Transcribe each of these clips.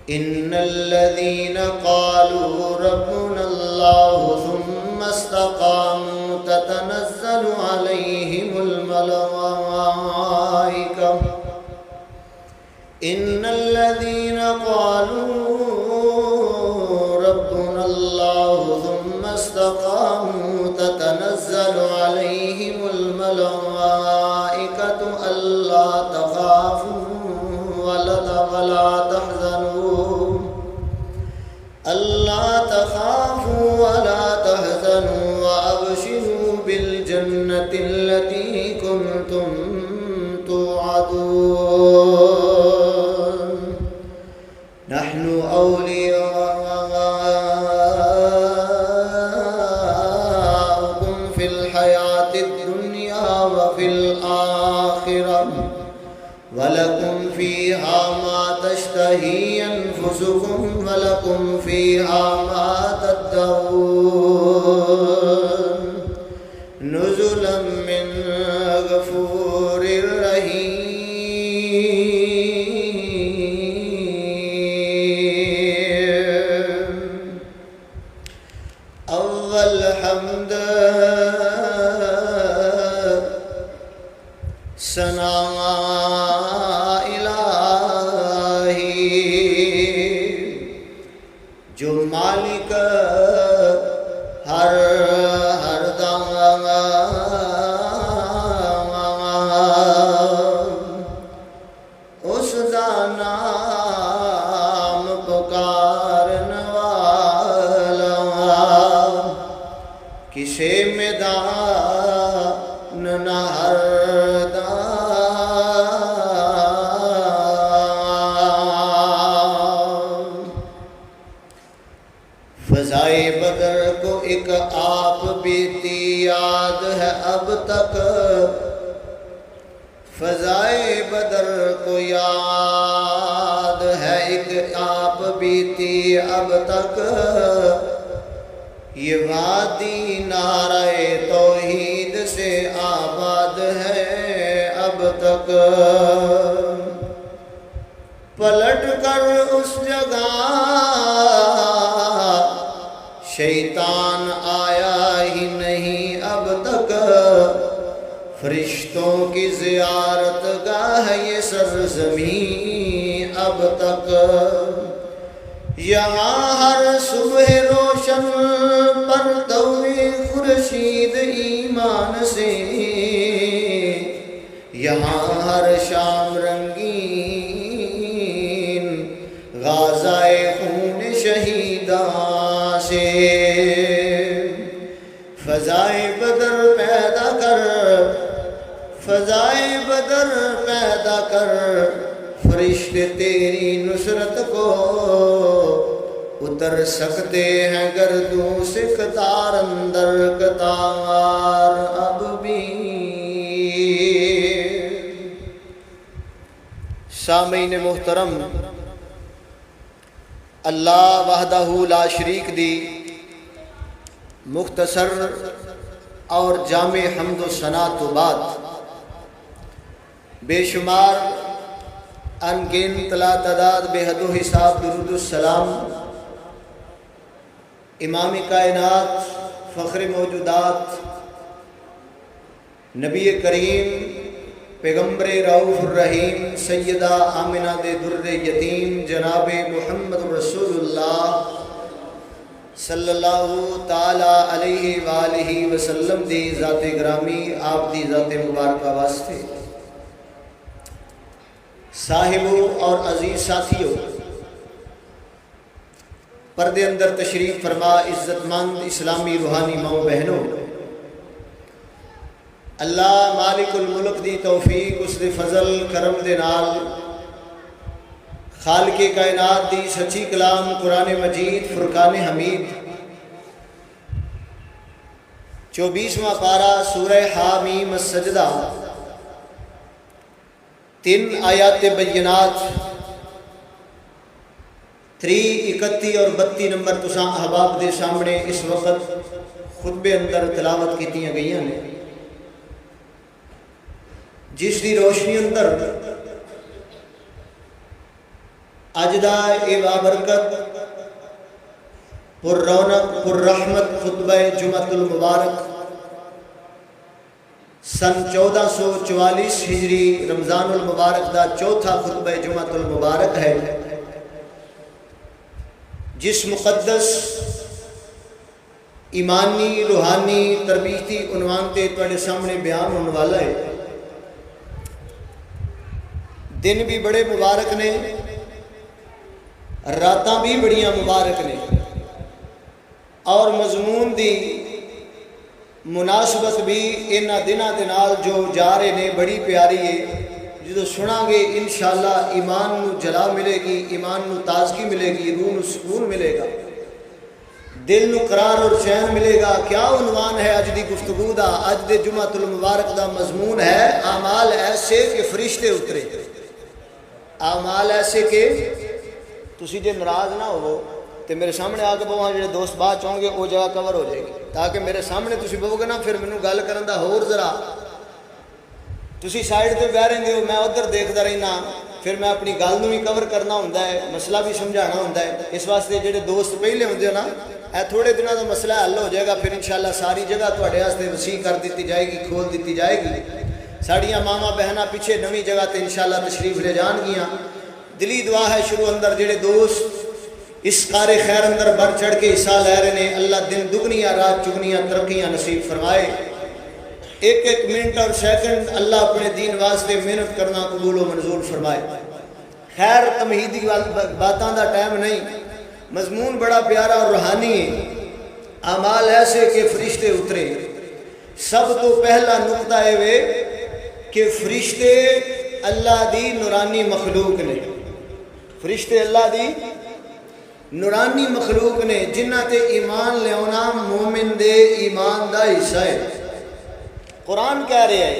إن الذين قالوا ربنا الله ثم استقاموا تتنزل عليهم الملائكة إن الذين قالوا ربنا الله ثم استقاموا تتنزل عليهم الملائكة ألا تخافوا ولا تحزنوا وأبشروا بالجنة التي كنتم توعدون نحن أولياؤكم في الحياة الدنيا وفي الآخرة ولكم فيها ما تشتهي أنفسكم ولكم فيها ما تدعون نزلا من غفور رحيم. أول حمد ثنا جو مالک ہر دم اس دا نام پکارن والا کسے میدان نہ ہر فضائے بدر کو ایک آپ بیتی یاد ہے اب تک فضائے بدر کو یاد ہے ایک آپ بیتی اب تک یہ وادی نعرہ توحید سے آباد ہے اب تک پلٹ کر اس جگہ شیطان آیا ہی نہیں اب تک فرشتوں کی زیارت گاہ یہ سرزمین اب تک یہاں ہر صبح روشن پرتو خورشید ایمان سے یہاں ہر شام رنگین غازائے خون شہیداں سے فضائے بدر پیدا کر فضائے بدر پیدا کر فرشتے تیری نصرت کو اتر سکتے ہیں گردوں سے قطار اندر قطار اب بھی. سامعین محترم، اللہ وحدہ لا شریک دی مختصر اور جامع حمد و ثنا تو بعد بے شمار ان گنت لا تعداد بے حد و حساب درود السلام امام کائنات فخر موجودات نبی کریم پیغمبر رؤوف الرحیم سیدہ آمنہ دے در یتیم جناب محمد رسول اللہ صلی اللہ تعالی علیہ وآلہ وسلم دی ذات گرامی آپ دی ذات مبارکہ واسطے صاحبوں اور عزیز ساتھیوں، پردے اندر تشریف فرما عزت مند اسلامی روحانی ماؤں بہنوں، اللہ مالک الملک دی توفیق اس دے فضل کرم دے نال خالق کائنات دی سچی کلام قرآن مجید فرقان حمید 24واں پارہ سورہ حامیم السجدہ 3 آیات بینات 31 اور 32 نمبر تساں احباب دے سامنے اس وقت خطبے اندر تلاوت کیتیاں گئیاں نے، جس دی روشنی اندر اج دا اے بابرکت پر رونق پر رحمت خطبہ جمعۃ المبارک سن 1444 ہجری رمضان المبارک دا چوتھا خطبہ جمعۃ المبارک ہے، جس مقدس ایمانی روحانی تربیتی عنوان تے تواڈے سامنے بیان ہونے والا ہے۔ دن بھی بڑے مبارک نے، راتاں بھی بڑیاں مبارک نے، اور مضمون دی مناسبت بھی انہاں دناں دے نال جو جا رہے نے بڑی پیاری ہے۔ جدو سنا گے انشاءاللہ ایمان نو جلا ملے گی، ایمان نو تازگی ملے گی، روح نو سکون ملے گا، دل نو قرار اور چین ملے گا۔ کیا عنوان ہے اج دی گفتگو دا؟ اج دے جمعۃ المبارک دا مضمون ہے اعمال ایسے کہ فرشتے اترے۔ اعمال ایسے کہ تسی جے ناراض نہ ہو تو میرے سامنے آ کے بہو، جڑے دوست بعد چاہو گے وہ جگہ کور ہو جائے گی، تاکہ میرے سامنے تسی بہو گے نا، پھر مینوں گل کرن دا ہور ذرا تسی سائڈ تے بیٹھ رہندے ہو، میں ادھر دیکھدا رہنا، پھر میں اپنی گل نوں بھی کور کرنا ہوندا ہے، مسئلہ بھی سمجھانا ہوندا ہے۔ اس واسطے جڑے دوست پہلے ہوندے ہو نا، اے تھوڑے دنوں دا مسئلہ حل ہو جائے گا، پھر انشاءاللہ ساری جگہ تواڈے واسطے وسیع کر دیتی جائے گی، کھول دیتی جائے گی۔ ساڑیاں ماما بہناں پیچھے نویں جگہ تے انشاءاللہ تشریف لے جان گیاں۔ دلی دعا ہے شروع اندر جڑے دوست اس کار خیر اندر بڑھ چڑھ کے حصہ لے رہے ہیں، اللہ دن دگنیاں رات چگنیاں ترقیاں نصیب فرمائے۔ ایک ایک منٹ اور سیکنڈ اللہ اپنے دین واسطے محنت کرنا قبول و منظور فرمائے۔ خیر تمہیدی باتاں دا ٹائم نہیں، مضمون بڑا پیارا اور روحانی ہے۔ اعمال ایسے کہ فرشتے اترے۔ سب تو پہلا نقطہ ہے وہ کہ فرشتے اللہ دی نورانی مخلوق نے، فرشتے اللہ دی نورانی مخلوق نے، جنہ تے ایمان لیاونا مومن دے ایمان دا حصہ ہے۔ قرآن کہہ رہے ہیں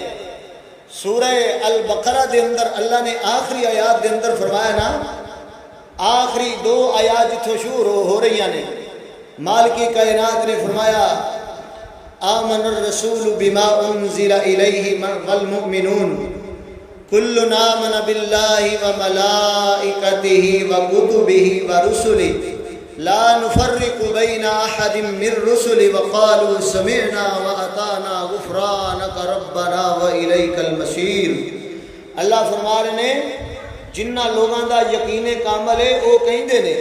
سورہ البقرہ دے اندر اللہ نے آخری آیات دے اندر فرمایا نا، آخری دو آیات جتھوں شروع ہو رہی ہیں، مالک کائنات نے فرمایا آمن الرسول بما انزل الیہ والمؤمنون کلنا آمن باللہ وملائکتہ وکتبہ ورسلہ لا نفرق بین احد من رسل وقالوا سمعنا واطعنا غفرانک ربنا والیک المصیر۔ اللہ فرما رہے نے جنہ لوگاں دا یقین کامل ہے وہ کہندے نے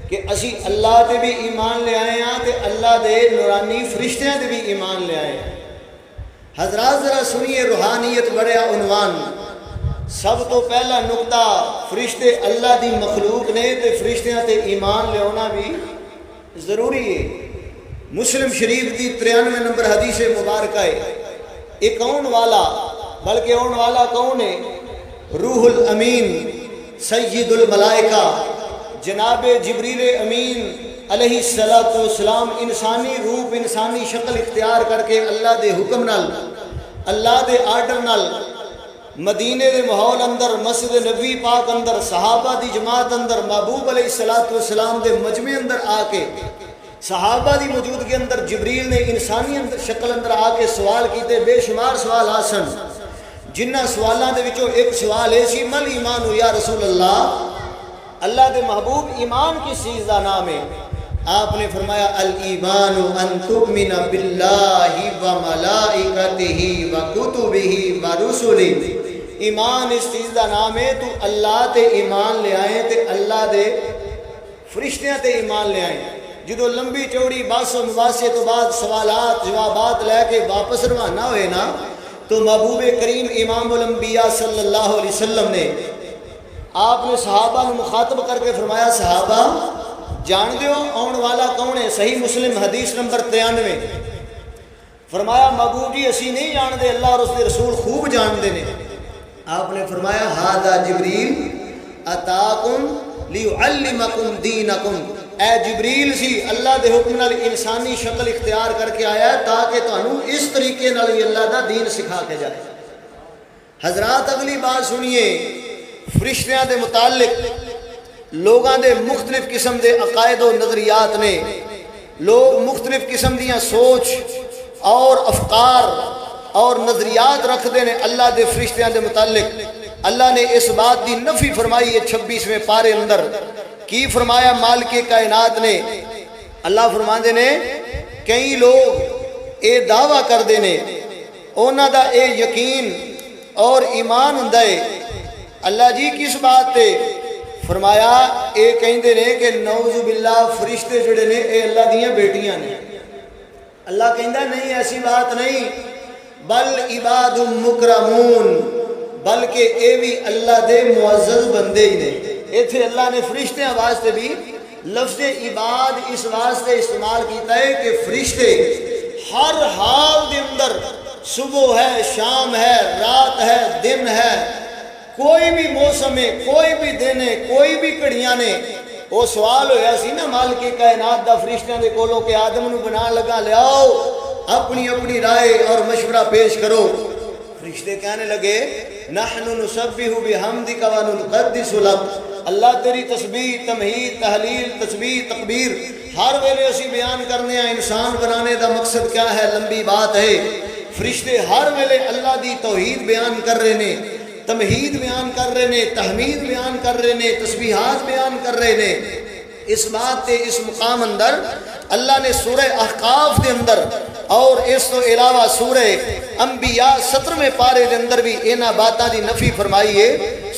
کہ اسی اللہ تے بھی ایمان لے آئے ہیں تے اللہ دے نورانی فرشتیاں تے بھی ایمان لے آئے ہیں۔ حضرات ذرا سنیے روحانیت بڑا عنوان۔ سب تو پہلا نقطہ فرشتے اللہ دی مخلوق نے تے فرشتیاں تے ایمان لے آنا بھی ضروری ہے۔ مسلم شریف دی 93 نمبر حدیث مبارکہ ہے۔ ایک آن والا، بلکہ آن والا کون ہے؟ روح الامین سید الملائکہ جناب جبریل امین علیہ السلام انسانی روپ انسانی شکل اختیار کر کے اللہ دے حکم نال اللہ دے آرڈر نال مدینے دے ماحول اندر مسجد نبوی پاک اندر صحابہ دی جماعت اندر محبوب علیہ السلام دے مجمع اندر آ کے صحابہ دی موجودگی اندر جبریل نے انسانی شکل اندر آ کے سوال کیتے، بے شمار سوال آسن، جنہ سوالاں دے وچوں ایک سوال ہے سی مل ایمان یا رسول اللہ، اللہ دے محبوب ایمان کی چیز دا نام ہے۔ آپ نے فرمایا الایمان ان تؤمن باللہ وملائکتہ وکتبہ ورسلہ، ایمان اس چیز دا نام ہے تو اللہ تے ایمان لے آئے تے اللہ دے فرشتیاں تے ایمان لے آئے۔ جدو لمبی چوڑی بحث و مباحثے تو بعد سوالات جوابات لے کے واپس روانہ ہوئے نا، تو محبوب کریم امام الانبیاء صلی اللہ علیہ وسلم نے آپ نے صحابہ نے مخاطب کر کے فرمایا صحابہ جان دیو آن والا کون ہے؟ صحیح مسلم حدیث نمبر 93۔ فرمایا محبوب جی اسی نہیں جان دے، اللہ اور اس کے رسول خوب جان دے نے۔ آپ نے فرمایا ھذا جبریل اتاکم لیعلمکم دینکم، اے جبریل سی اللہ دے حکم نال انسانی شکل اختیار کر کے آیا ہے تاکہ تانوں اس طریقے نال ہی اللہ دا دین سکھا کے جائے۔ حضرات اگلی بات سنیے، فرشتیاں دے متعلق لوگاں دے مختلف قسم دے عقائد و نظریات نے، لوگ مختلف قسم دیاں سوچ اور افکار اور نظریات رکھ دے نے اللہ دے فرشتیاں دے متعلق۔ اللہ نے اس بات دی نفی فرمائی ہے 26ویں پارے اندر. کی فرمایا مالک کائنات نے؟ اللہ فرماندے نے کئی لوگ اے دعویٰ کردے نے اونا دا اے یقین اور ایمان ہوندا ہے. اللہ جی کس بات تے؟ فرمایا اے کہندے نے کہ نعوذ باللہ فرشتے جڑے نے اے اللہ دیاں بیٹیاں نے. اللہ کہندا نہیں ایسی بات نہیں، بل عباد مکرمون، بلکہ اے بھی اللہ دے معزز بندے ہی نے. ایتھے اللہ نے فرشتیاں واسطے بھی لفظ عباد اس واسطے استعمال کیتا ہے کہ فرشتے ہر حال دے اندر، صبح ہے، شام ہے، رات ہے، دن ہے، کوئی بھی موسم ہے، کوئی بھی دن ہے، کوئی بھی گھڑیاں نے. وہ سوال ہویا سی نا مالک کائنات دا فرشتیاں دے کولوں کہ آدم نو بنا لگا لیاؤ اپنی اپنی رائے اور مشورہ پیش کرو. فرشتے کہنے لگے نحن نسبح بحمدک و نقدس لک، اللہ تیری تسبیح، تمہید، تحلیل، تسبیح، تکبیر ہر ویلے اسی بیان کرنے ہیں. انسان بنانے دا مقصد کیا ہے؟ لمبی بات ہے. فرشتے ہر ویلے اللہ دی توحید بیان کر رہے نے، تمہید بیان کر رہے نے، تحمید بیان کر رہے نے، تسبیحات بیان کر رہے نے. اس بات تے اس مقام اندر اللہ نے سورہ احقاف دے اندر اور اس تو علاوہ سورہ انبیاء 17ویں پارے دے اندر بھی اینا باتاں دی نفی فرمائی ہے.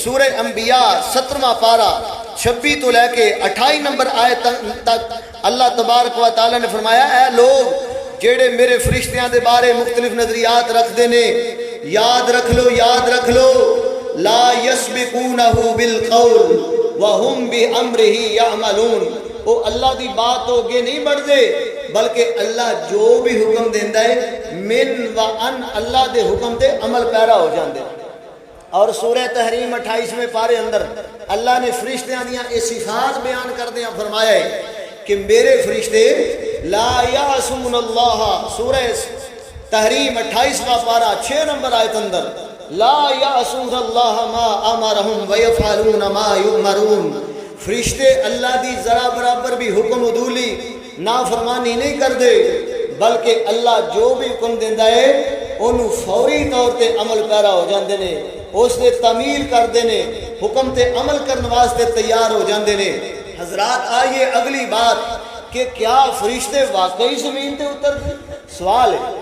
سورہ انبیاء 17واں پارہ 26 تو لے کے 28 نمبر آیت تک اللہ تبارک و تعالی نے فرمایا اے لوگ جیڑے میرے فرشتیاں دے بارے مختلف نظریات رکھ دے نے، یاد رکھ لو، یاد رکھ لو، لا یسبقونہ بالقول وہم بامرہ یعملون. وہ اللہ دی بات تو اگے نہیں بڑھ دے بلکہ اللہ جو بھی حکم دیندا ہے من و ان اللہ دے حکم تے عمل پیرا ہو جاندے. اور سورہ تحریم 28ویں پارے اندر اللہ نے فرشتیاں دیاں یہ صفات بیان کردیاں فرمایا ہے کہ میرے فرشتے لا یعصون اللہ. سورہ تحریم 28واں پارہ 6 نمبر آیت اندر لا یعصون اللہ ما امرہم ویفعلون ما یؤمرون. فرشتے اللہ دی ذرا برابر بھی حکم عدولی نافرمانی نہیں کر دے بلکہ اللہ جو بھی حکم دیندا ہے انہوں فوری طور تے عمل پیرا ہو جاندے نے، اس نے تعمیل کر دے نے، حکم تے عمل کرنے واسطے تیار ہو جاندے نے. حضرات آئیے اگلی بات کہ کیا فرشتے واقعی زمین تے اتر دے؟ سوال ہے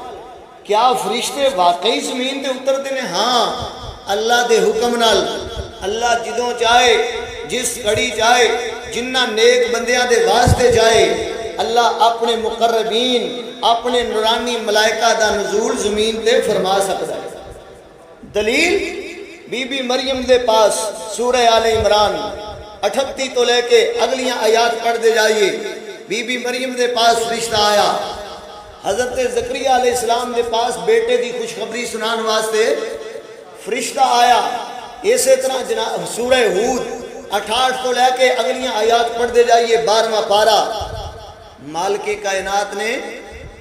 کیا فرشتے واقعی زمین تے اتر دے نے؟ ہاں اللہ دے حکم نال. اللہ جدوں چاہے جس گھڑی چاہے جنہ نیک بندیاں دے واسطے جائے اللہ اپنے مقربین اپنے نورانی ملائکہ دا نزول زمین تے فرما سکتا ہے. دلیل بی بی مریم دے پاس سورہ آل عمران 38 تو لے کے اگلیاں آیات پڑھ دے جائیے. بی بی مریم دے پاس فرشتہ آیا، حضرت زکریا علیہ السلام دے پاس بیٹے دی خوشخبری سنان واسطے فرشتہ آیا. اسی طرح سورہ ہود 68 تو لے کے اگلیاں آیات پڑھ دے جائیے 12واں پارہ. مالک کائنات نے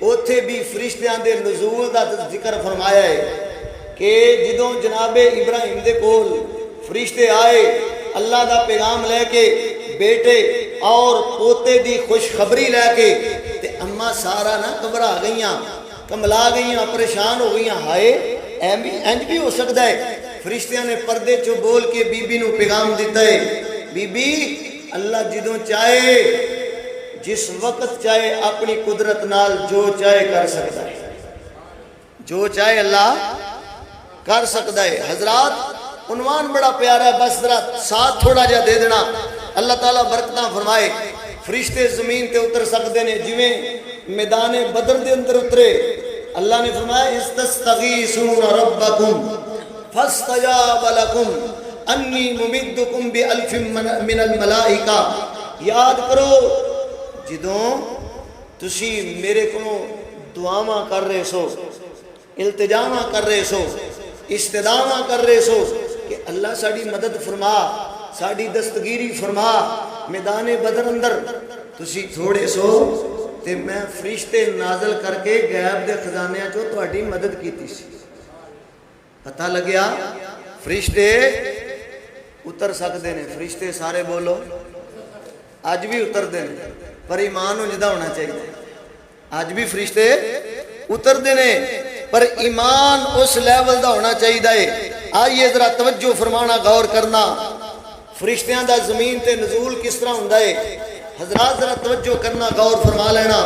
اوتھے بھی فرشتیاں دے نزول دا ذکر فرمایا ہے کہ جدوں جناب ابراہیم دے کول فرشتے آئے اللہ دا پیغام لے کے بیٹے اور پوتے دی خوشخبری لے کے تے اماں سارا نہ گھبرا گئیاں، کملا گئیاں، پریشان ہو گئیاں. ہائے انج بھی ہو سکتا ہے؟ فرشتیاں نے پردے چو بول کے بی بی نو پیغام دیتا ہے بی بی اللہ جدوں چاہے جس وقت چاہے اپنی قدرت نال جو چاہے کر سکتا ہے، جو چاہے اللہ کر سکتا ہے. حضرات عنوان بڑا پیارا ہے، بس ذرا ساتھ تھوڑا جا دے دینا. اللہ تعالیٰ برکتاں فرمائے. فرشتے زمین تے اتر سکتے نے جویں میدان بدر دے اندر اترے. اللہ نے فرمایا استستغیثون ربکم فاستجاب لکم انی ممدکم بألف من الملائکہ. یاد کرو جدوں تسی میرے کو دعاواں کر رہے سو، التجاواں کر رہے سو، استدعاواں کر رہے سو کہ اللہ ساڑی مدد فرما، ساڑی دستگیری فرما. میدان بدر اندر تسی تھوڑے سو تے میں فرشتے نازل کر کے غیب دے خزانیاں چو تہاڈی مدد کیتی سی. پتہ لگیا فرشتے اتر سکتے نے. فرشتے سارے بولو اج بھی اتر دے نے پر ایمان انجدہ ہونا چاہیے. اج بھی فرشتے اتر دے نے پر ایمان اس لیول دا ہونا چاہیے. آئیے ذرا توجہ فرمانا، غور کرنا، فرشتیاں دا زمین تے نزول کس طرح ہوندا ہے؟ حضرات ذرا توجہ کرنا، غور فرما لینا۔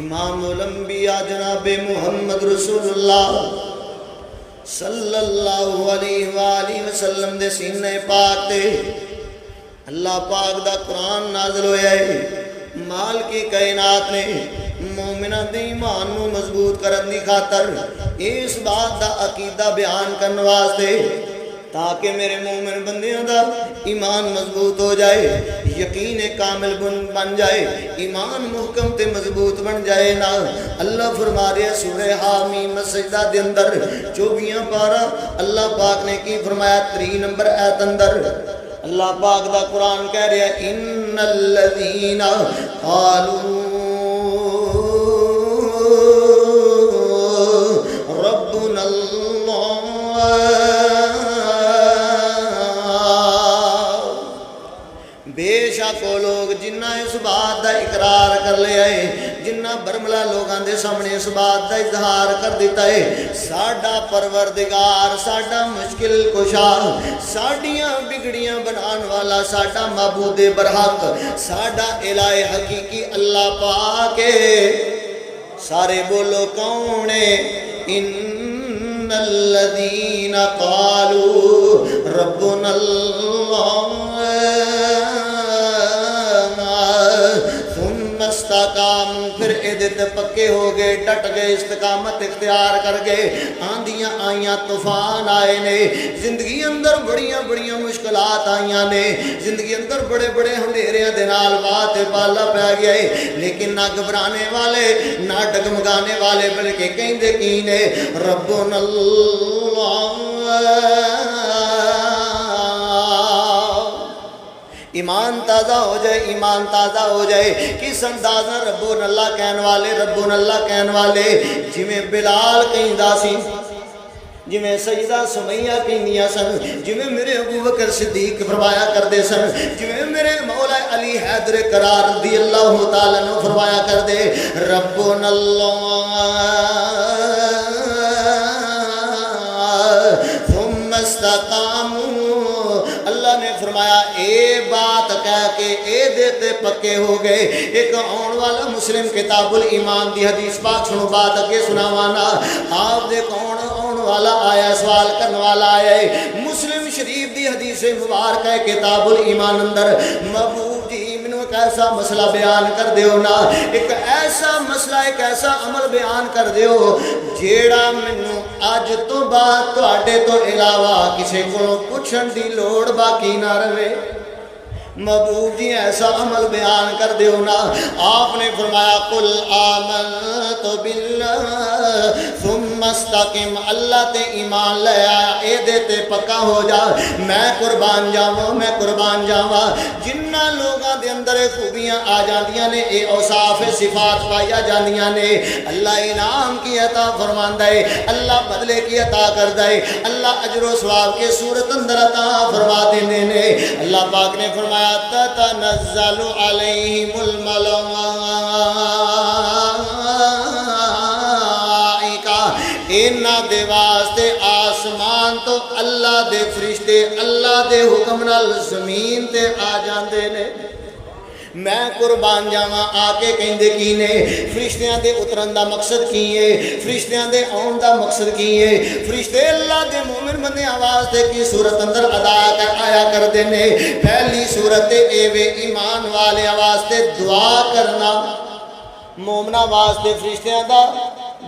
امام الانبیاء جناب محمد رسول اللہ صلی اللہ علیہ وآلہ وسلم دے سینے پاک تے اللہ پاک دا قرآن نازل ہویا ہے۔ مال کی کائنات نے مومنہ دے ایمان نو مضبوط کرن دی خاطر اس بات دا عقیدہ بیان کرن واسطے تاکہ میرے مومن بندیاں دا ایمان مضبوط ہو جائے، یقین کامل بن جائے، ایمان محکم تے مضبوط بن جائے نا۔ اللہ فرما رہے ہیں سورہ حامیم سجدہ دے اندر 24 پارہ اللہ پاک نے کی فرمایا 3 نمبر آیت اندر اللہ پاک دا قرآن کہہ رہا ہے ان الذین قالوا ربنا اللہ، بے شک وہ لوگ جنہ اس بات دا اقرار کر لیا ہے، جنہ برملا لوگاں دے سامنے اس بات دا اظہار کر دیتا ہے ساڈا پروردگار، ساڈا مشکل کشا، ساڈیاں بگڑیاں بنان والا، ساڈا معبود برحق، ساڈا الہ حقیقی اللہ پاک ہے۔ سارے بولو کون ہے؟ ان الذین قالوا ربنا اللہ استقام، پھر عدت پکے ہو گئے، ڈٹ گئے، استقامت اختیار کر گئے، آندیاں آئیاں، طوفان آئے نے، زندگی اندر بڑیاں بڑیاں مشکلات آئیاں نے، زندگی اندر بڑے بڑے ہنڈیریاں دے نال بات پالا پہ گیا ہے، لیکن نہ گھبرانے والے نہ ڈگمگانے والے، بلکہ کہندے کی نے ربنا اللہ۔ ایمان تازہ ہو جائے، ایمان تازہ ہو جائے، کس انداز نہ ربون اللہ کہن والے، ربون اللہ کہن والے، جویں بلال کہندا سی، جویں سیدہ سمیہ کہندیاں سن، جویں میرے ابو بکر صدیق فرمایا کردے سن، جویں میرے مولا علی حیدر کرار رضی اللہ تعالی عنہ فرمایا کردے ربون اللہ ثم استقاموا۔ اللہ نے فرمایا اے بات کہہ کے اے دیتے پکے ہو گئے۔ ایک آن والا مسلم کتاب الایمان دی حدیث پاک سنو، بات اگے سناوانا۔ آپ دے کون آن والا آیا، سوال کرنے والا آیا ہے، مسلم شریف دی حدیث مبارک ہے کتاب الایمان اندر، محبوب جی منو ایک ایسا مسئلہ بیان کر دیو نا، ایک ایسا مسئلہ، ایک ایسا عمل بیان کر دیو جیڑا منو اج تو بعد تواڈے تو علاوہ کسی کو پوچھن دی لوڑ باقی نہ رہے۔ محبوب جی ایسا عمل بیان کر دیو نا۔ آپ نے فرمایا قل آمنت باللہ ثم استقم، اللہ تے ایمان لے آیا، اے دیتے پکا ہو جا، میں قربان جاواں، میں قربان جاواں۔ جنہ لوگاں دے اندر خوبیاں آ جاندیاں نے، اے اوصاف صفات پایا جاندیاں نے، اللہ انعام کی عطا فرماندا ہے، اللہ بدلے کی عطا کردا ہے، اللہ اجر و ثواب کے صورت اندر عطا فرما دیندے نے۔ اللہ پاک نے فرمایا تتنزل علیہم الملائکہ، انہاں دے واسطے آسمان تو اللہ دے فرشتے اللہ دے حکم نال زمین تے آ جاندے نے۔ میں قربان جاواں آ کے کہندے کی نے، فرشتیاں دے اترن دا مقصد کی ہے، فرشتیاں دے آن دا مقصد کی ہے، فرشتے اللہ دے مومن بندے آواز دے کی صورت اندر ادا کر آیا کر دینے۔ پہلی صورت اے وے ایمان والے آواز دے دعا کرنا، مومنہ واسطے فرشتیاں دا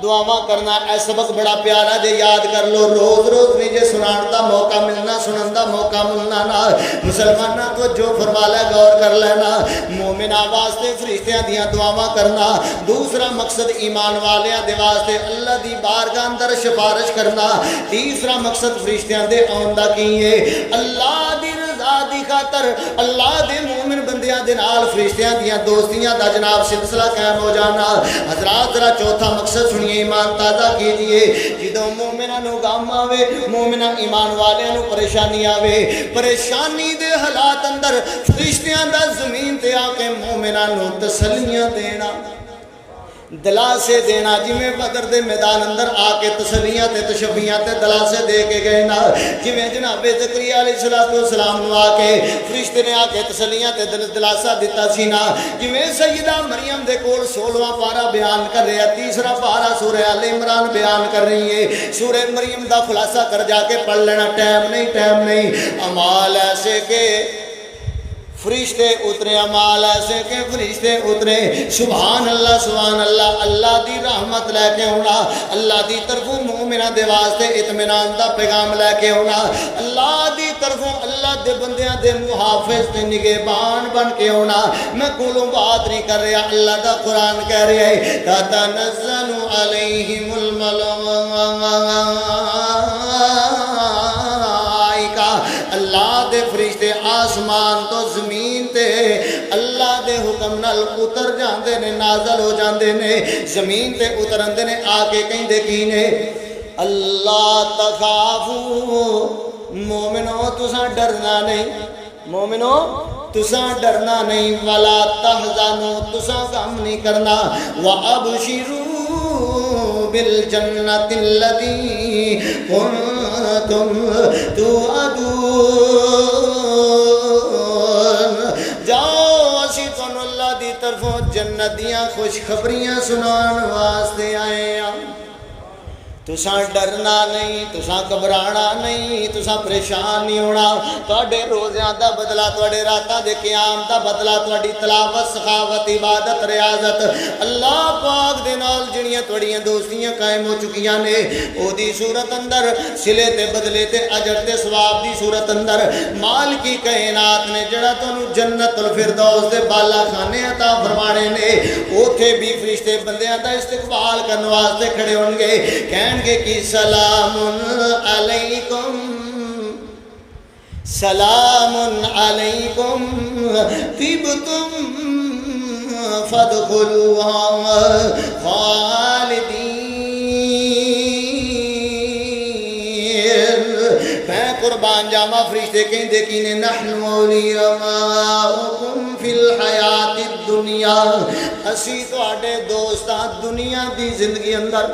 دعاواں کرنا۔ اے سبق بڑا پیارا دے، یاد کر لو، روز روز نہیں جے سنان دا موقع ملنا، سنن دا موقع ملنا نا، مسلمانہ کو جو فرما لے غور کر لینا۔ مومن واسطے فرشتیاں دیاں دعاواں کرنا، دوسرا مقصد ایمان والیاں دے واسطے اللہ دی بارگاہ اندر سفارش کرنا، تیسرا مقصد فرشتیاں دے آن دا کی ہے اللہ دی رضا دی خاطر، اللہ دے مومن بندیاں دے نال فرشتیاں دیاں دوستیاں دا جناب سلسلہ قائم ہو جانا۔ حضرات ذرا چوتھا مقصد سنیے، ایمان تازہ کیجئے۔ جدوں مومنہ نو غم آوے، مومنہ ایمان والے نو پریشانی آوے، پریشانی دے حالات اندر فرشتیاں دا زمین تے آ کے مومنہ نو تسلیاں دینا، دلاسے دینا جویں بدر دے میدان اندر آ کے تسلیاں تے تشفیاں تے دلاسے دے کے گئے نا، جویں جناب زکریا علیہ السلام نو آ کے فرشتے نے آ کے تسلیاں تے دلاسا دیتا سی نا، جویں سیدہ مریم دے کول 16واں پارا بیان کر رہا، تیسرا پارا سورہ آل عمران بیان کر رہی ہے، سورہ مریم دا خلاصہ کر جا کے پڑھ لینا، ٹائم نہیں امال ایسے کہ فرشتے اترے، امال ایسے کہ فرشتے اترے، سبحان اللہ، اللہ دی رحمت لے کے ہونا، اللہ دی طرفوں مومنہ دے واسطے اطمینان دا پیغام لے کے ہونا، اللہ دی طرفوں اللہ دے بندیاں دے محافظ تے نگہبان بن کے ہونا۔ میں کولوں بات نہیں کر رہا، اللہ دا قرآن کہہ رہا ہے تَتَنَزَّلُ عَلَيْهِمُ اللہ دے فرشتے آسمان تو زمین تے اللہ دے حکم نال اتر جاندے نے، نازل ہو جاندے نے، زمین تے اتر آندے نے، آ کے کہندے کی نے اللہ تخافو، مومنو تساں ڈرنا نہیں، مومنو تساں ڈرنا نہیں، ولا تحزنوا تساں غم نہیں کرنا، وابشروا بالجنت التي كنتم توعدون، جاؤ اسی تانوں اللہ دی طرفوں جنت دیاں خوشخبریاں سنان واسطے آئے ہیں، تساں ڈرنا نہیں، تساں گھبرانا نہیں، تساں پریشان نہیں ہونا، تواڈے روزیاں دا بدلہ، تواڈے راتاں دے قیام دا بدلہ، تواڈی تلاوت، سخاوت، عبادت، ریاضت اللہ پاک دے نال جڑیاں تواڈیاں دوستیاں قائم ہو چکیاں نے، او دی صورت اندر صلے تے بدلے تے اجر تے ثواب دی صورت اندر مالکی کائنات نے جڑا تانوں جنت الفردوس دے بالا خانے عطا فرمانے نے، اوتھے بھی فرشتے بندیاں دا استقبال کرن واسطے کھڑے ہون گے، کہن گے کہ سلام علیکم، سلام علیکم طبتم فادخلوها خالدین، میں قربان جاواں فرشتے کہندے کی نے نحن اولیاؤکم فی الحیات الدنیا، اسی تواڈے دوستاں دنیا دی زندگی اندر،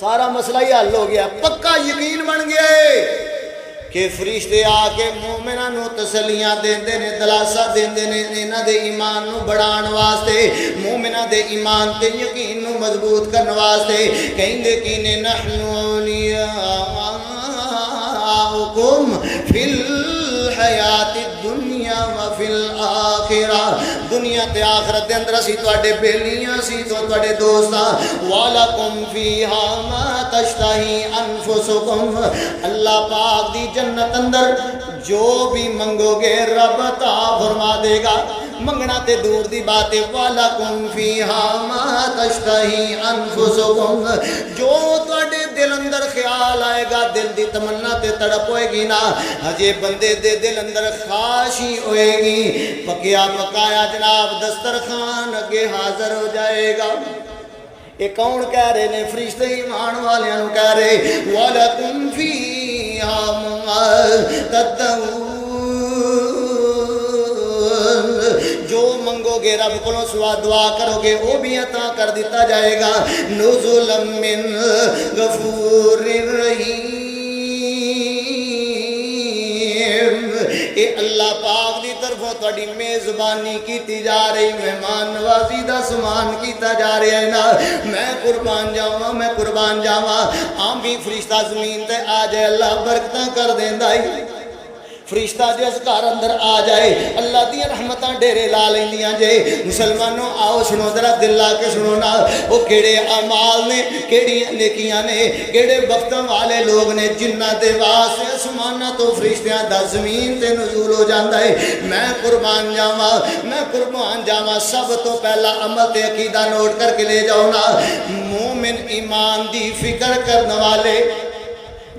سارا مسئلہ ہی حل ہو گیا، پکا یقین بن گیا کہ فرشتے آ کے مومناں نو تسلیاں دیندے نے، دلاسا دیندے نے، انہاں دے ایمان نو بڑھان واسطے، مومناں دے ایمان تے یقین نو مضبوط کرن واسطے، کہندے کی نے نحن اولیاؤکم فی الحیات الدنیا وفی الآخرہ، دنیا تے آخرت دے اندر اسی تواڈے بیلیاں سی تواڈے دوستاں، وَلَكُمْ فِيهَا مَا تَشْتَهِي أَنفُسُكُمْ، اللہ پاک دی جنت اندر جو بھی منگو گے رب عطا فرما دے گا، منگنا تے دور دی بات ہے، وَلَكُمْ فِيهَا مَا تَشْتَهِي أَنفُسُكُمْ، جو تواڈے دل اندر خیال آئے گا، دل دی تمنا تے تڑپ ہوئے گی نا، ہجے بندے دے دل اندر خواہش ہی ہوئے گی، پکیا پکایا جناب دسترخوان اگے حاضر ہو جائے گا۔ یہ کون کہہ رہے نے؟ فرشتے ایمان والیاں نو کہہ رہے، وَلَكُمْ فِيهَا مَا تَدَّعُونَ، جو منگو گے رب کو سوا دعا کرو گے وہ بھی عطا کر دیتا جائے گا، نُزُلًا مِّن غَفُورٍ رَحِيمٍ، اے اللہ پاک دی طرفوں تواڈی میزبانی کیتی جا رہی، مہمان نوازی دا سامان کیتا جا رہا ہے نا، میں قربان جاواں، میں قربان جاواں، آم بھی فرشتہ زمین تے آ جائے اللہ برکتاں کر دیندا ہے، فرشتہ جس گھر اندر آ جائے اللہ دی رحمتاں ڈیرے لا لیندیاں جے۔ مسلمانوں آؤ سنو ذرا دل لا کے سنو نا، وہ کیڑے اعمال نے، کیڑیاں نیکیاں نے، کیڑے وقتاں والے لوگ نے جنہاں دے واسطے آسماناں تو فرشتیاں دا زمین تے نزول ہو جاندا ہے۔ میں قربان جاواں، میں قربان جاواں، سب تو پہلا عمل تے عقیدہ نوٹ کر کے لے جاؤ نا، مومن ایمان دی فکر کرنے والے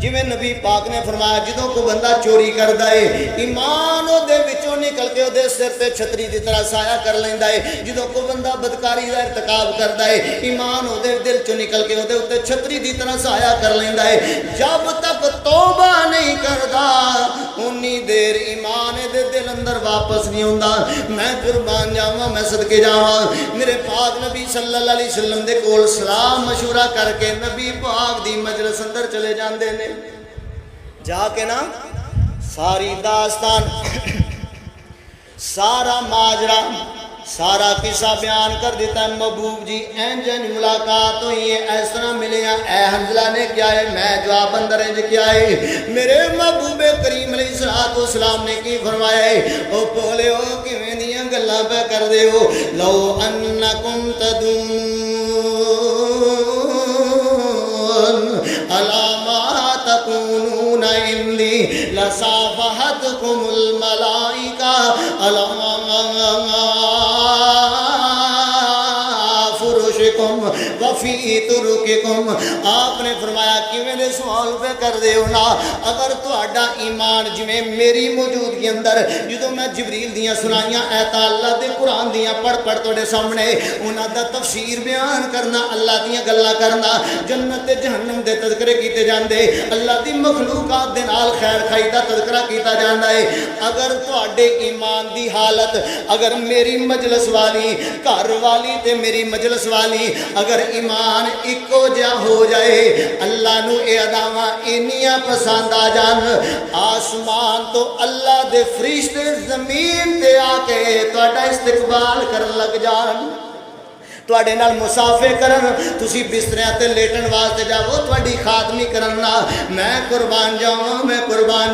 جویں نبی پاک نے فرمایا جدوں کو بندہ چوری کردا ہے ایمان دے وچوں نکل کے دے سر تے چھتری دی طرح سایہ کر لیندا ہے جدوں کو بندہ بدکاری دا ارتکاب کردا ہے ایمان دے دل چوں نکل کے دے اوتے چھتری دی طرح سایہ کر لیندا ہے جب تک توبہ نہیں کردا اونی دیر ایمان دے دل اندر واپس نہیں ہوندا میں قربان جاواں میں صدقے جاواں میرے پاک نبی صلی اللہ علیہ وسلم دے کول سلام مشورہ کر کے نبی پاک دی مجلس اندر چلے جاندے نے جا کے نا ساری داستان سارا ماجرا سارا قصہ بیان کر دیتا ہے محبوب جی اینجن ملاقات ہوئی ہے اس طرح ملے ہیں اے حنزلہ نے کیا ہے میں جواب اندر انج کیا ہے میرے محبوب کریم علیہ السلام نے کی فرمایا ہے او بولے ہو کیویں دیاں گلاں پہ کر دے ہو لو انکم تدون علامات تکونون عندی لصافحتکم الملائکہ وفی ترککم آپ نے فرمایا کہ میرے سوال پہ کر دے ہونا اگر تہاڈا ایمان جویں میری موجودگی اندر جدوں میں جبریل دیاں سنائیاں ایتاں اللہ دے قرآن دیاں پڑھ تواڈے سامنے انہاں دا تفسیر بیان کرنا اللہ دیاں گلاں کرنا جنت تے جہنم دے تذکرے کیتے جاندے اللہ دی مخلوقات دے نال خیر خائی دا تذکرہ کیتا جاندا ہے اگر تواڈے ایمان دی حالت اگر میری مجلس والی گھر والی تے میری مجلس والی اگر ایمان ایکو جا ہو جائے اللہ نو اے اداواں انیاں پسند آ جان آسمان تو اللہ دے فرشتے زمین تے آ کے تہاڈا استقبال کرن لگ جان تواڈے نال مسافے کرن تسی بستریاں تے لیٹن واسطے جاؤ تواڈی خادمی کرن نا میں قربان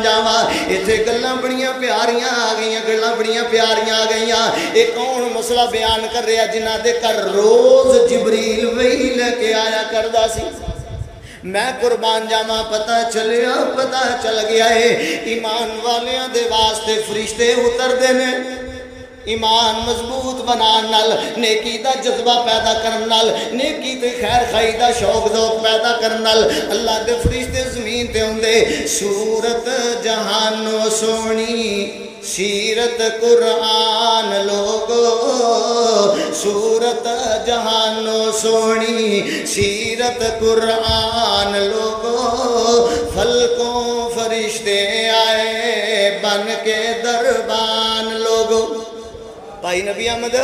جاواں ایتھے گلاں بڑیاں پیاریاں آ گئیاں گلاں بڑیاں پیاریاں آ گئیاں اے کون مسئلہ بیان کر رہا جنہاں دے گھر روز جبریل وہی لے کے آیا کردا سی میں قربان جاواں پتہ چل گیا ہے ایمان والیاں دے واسطے فرشتے اتر دے نے ایمان مضبوط بنان نال نیکی دا جذبہ پیدا کرن نال نیکی تے خیر خائی دا شوق ذوق پیدا کرن نال اللہ دے فرشتے زمین تے ہوندے سورت جہانو سونی سیرت قرآن لوگو سورت جہانو سونی سیرت قرآن لوگو فلکوں فرشتے آئے بن کے دربان لوگو بھائی نبی احمد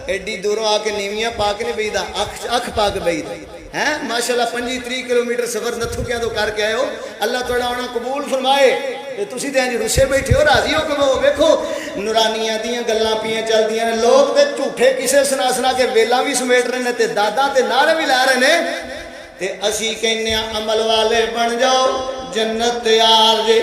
ایڈی دوروں آ کے نیویاں پاک نے بیدا اکھ پاک بیدا ہیں ماشاءاللہ 25-30 کلومیٹر سفر نتھو کیا تو کر کے آئے ہو اللہ توڑا ہونا قبول فرمائے تسی تے انج رسے بیٹھے ہو راضی ہو کہ وہ دیکھو نورانیاں دیاں گلاں پیاں چل دیاں نے لوگ تے جھوٹے کسے سنا کے ویلاں بھی سمیٹ رہے نے تے دادا تے نعرے بھی لا رہے نے تے اسی کہنے عمل والے بن جاؤ جنت تیار جے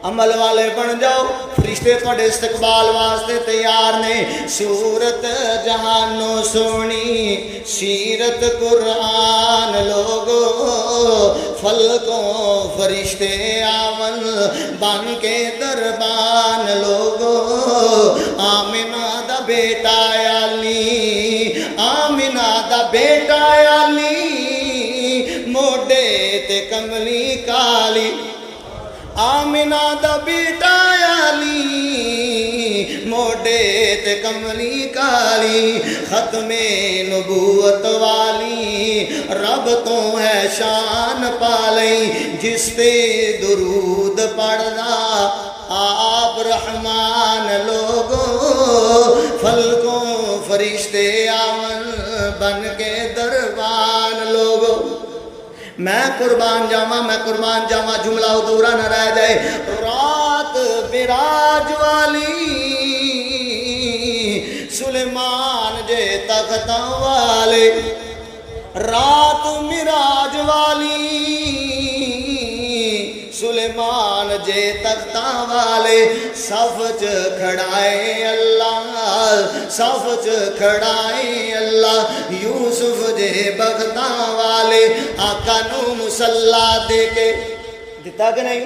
عمل والے بن جاؤ فرشتے تواڈے استقبال واسطے تیار نے سورت جہانو سونی سیرت قرآن لوگو فلکوں فرشتے آون بن کے دربان لوگو آمنہ دا بیٹا علی آمنہ دا بیٹا علی موڈے تے کملی کالی آمنہ دا بیٹا علی موڈے تے کملی کالی ختم نبوت والی رب تو ہے شان پالی جس تے درود پڑھنا آپ رحمان لوگو فلکوں فرشتے آون بن کے دربان لوگو میں قربان جاواں جملہ ادھورا نہ رہ جائے رات براج والی سلیمان جے تختاں والے رات مراج والی سلیمان جے تختاں والے صف چ کھڑائے اللہ یوسف جے بختاں والے آقا نو مصلا دے کے دیتا کہ نہیں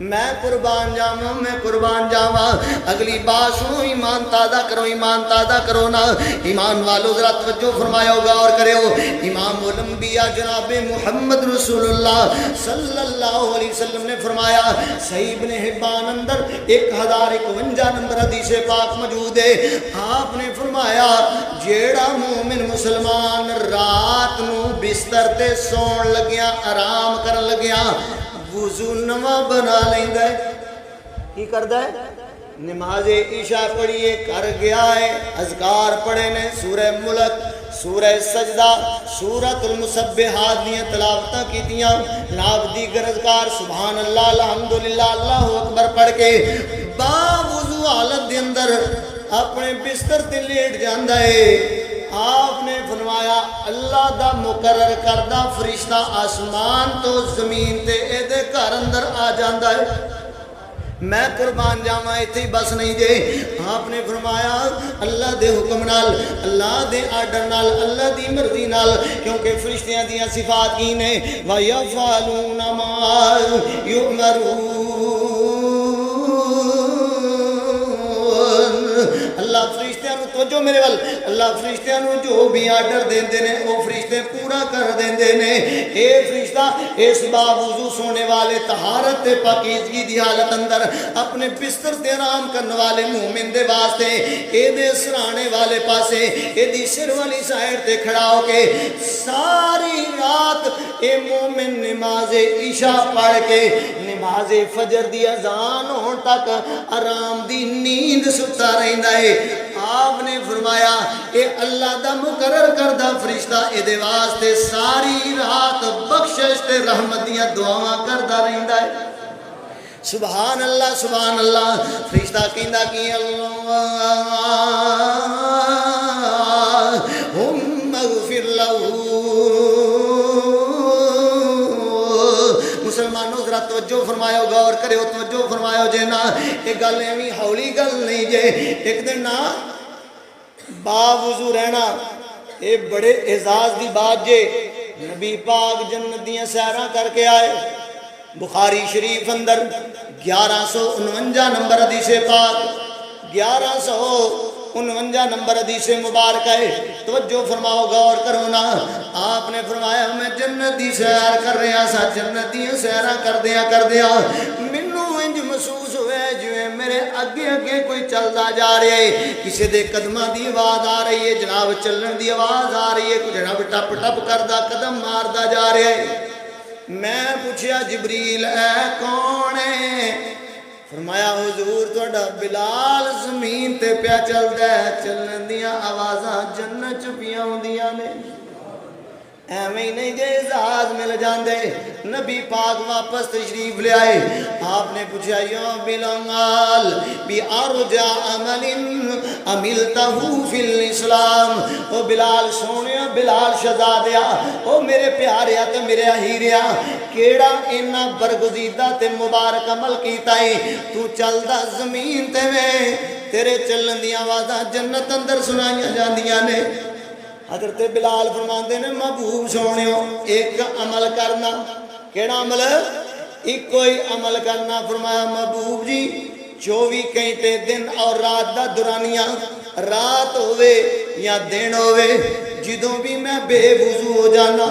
میں قربان جاواں میں قربان جاواں اگلی بات سنو ایمان تازہ کرو نا ایمان والو ذرا توجہ فرمایا غور کرو امام الانبیاء جناب محمد رسول اللہ صلی اللہ علیہ وسلم نے فرمایا صحیح ابن حبان اندر 1051 نمبر حدیث پاک موجود ہے آپ نے فرمایا جیڑا مومن مسلمان رات نو بستر تے سون لگیا آرام کرن لگیا وضو نواں بنا لیندا ہے کی کردا ہے نماز عشاء پڑھیے کر گیا ہے اذکار پڑھے نے سورہ ملک سورہ سجدہ سورۃ المسبحات دی تلاوتاں کیتیاں جناب دیگر اذکار سبحان اللہ الحمدللہ اللہ اکبر پڑھ کے با وضو حالت دے اندر اپنے بستر تے لیٹ جاندا ہے آپ نے فرمایا اللہ دا مقرر کردہ فرشتہ آسمان تو زمین تے اے دے گھر اندر آ جاندا ہے میں قربان جاواں ایتھے ہی بس نہیں جے آپ نے فرمایا اللہ دے حکم نال اللہ دے آرڈر نال اللہ دی مرضی نال کیونکہ فرشتیاں دیاں صفات کی نے وَيَفْعَلُونَ مَا يُؤْمَرُونَ اللہ فرشتیاں نو توجہ میرے وال اللہ فرشتیاں نو جو بھی آرڈر دیندے نے وہ فرشتے پورا کر دیندے نے اے فرشتہ اس باوضو سونے والے طہارت تے پاکیزگی دی حالت اندر اپنے بستر تے آرام کرنے والے مومن دے واسطے اے دے سرانے والے پاسے اے دی سر والی سائڈ تے کھڑا ہو کے ساری رات اے مومن نماز عشاء پڑھ کے نماز فجر دی اذان ہون تک آرام دی نیند ستا رہندا ہے آپ نے فرمایا اے اللہ دا مقرر کردہ فرشتہ اے دے واسطے ساری رات بخشش تے رحمت دیاں دعاواں کردہ رہندا ہے سبحان اللہ فرشتہ کہندا کی اللہم اغفر لہو مسلمانوں ذرا توجہ فرمایا غور کرے توجہ فرمایا جے نا یہ گل ایویں ہولی گل نہیں جے ایک دن نا باوضو رہنا یہ بڑے اعزاز دی بات جے نبی پاک جنت دیاں سیراں کر کے آئے بخاری شریف اندر 1149 نمبر حدیث پاک 1149 نمبر حدیث مبارک ہے توجہ فرماؤ غور کرو نا آپ نے فرمایا میں جنت دی سیر کر رہا سا جنت دی سیراں کردیاں مینوں انج محسوس ہوئے جویں میرے اگے کوئی چلدا جا رہا ہے کسی دے قدماں دی آواز آ رہی ہے جناب چلن دی آواز آ رہی ہے جناب ٹپ ٹپ کردا قدم ماردا جا رہا ہے میں پوچھیا جبریل اے کون ہے فرمایا حضور تہاڈا بلال زمین تے پیا چلدا ہے چلن دیاں آوازاں جنت چ پیاں ہوندیاں نے ایویں ہی نہیں جے اعزاز مل جاندے نبی پاک واپس تشریف لے آئے آپ نے پوچھا یا بلال بی ارجع عمل عملتہ فی الاسلام او بلال سونیا بلال شہزادیا او میرے پیاریا تے میرے اہیریا کیڑا اینا برگزیدہ تے مبارک عمل کیتا ہے تو چلدا زمین تے میں تیرے چلن دی آوازاں جنت اندر سنائیاں جاندیاں نے حضرت بلال فرماندے نے محبوب سونیو ایک عمل کرنا کیڑا عمل ایک کوئی عمل کرنا فرمایا محبوب جی 24 گھنٹے دن اور رات دا دورانیاں رات ہوئے یا دن ہوئے جدوں بھی میں بے وضو ہو جانا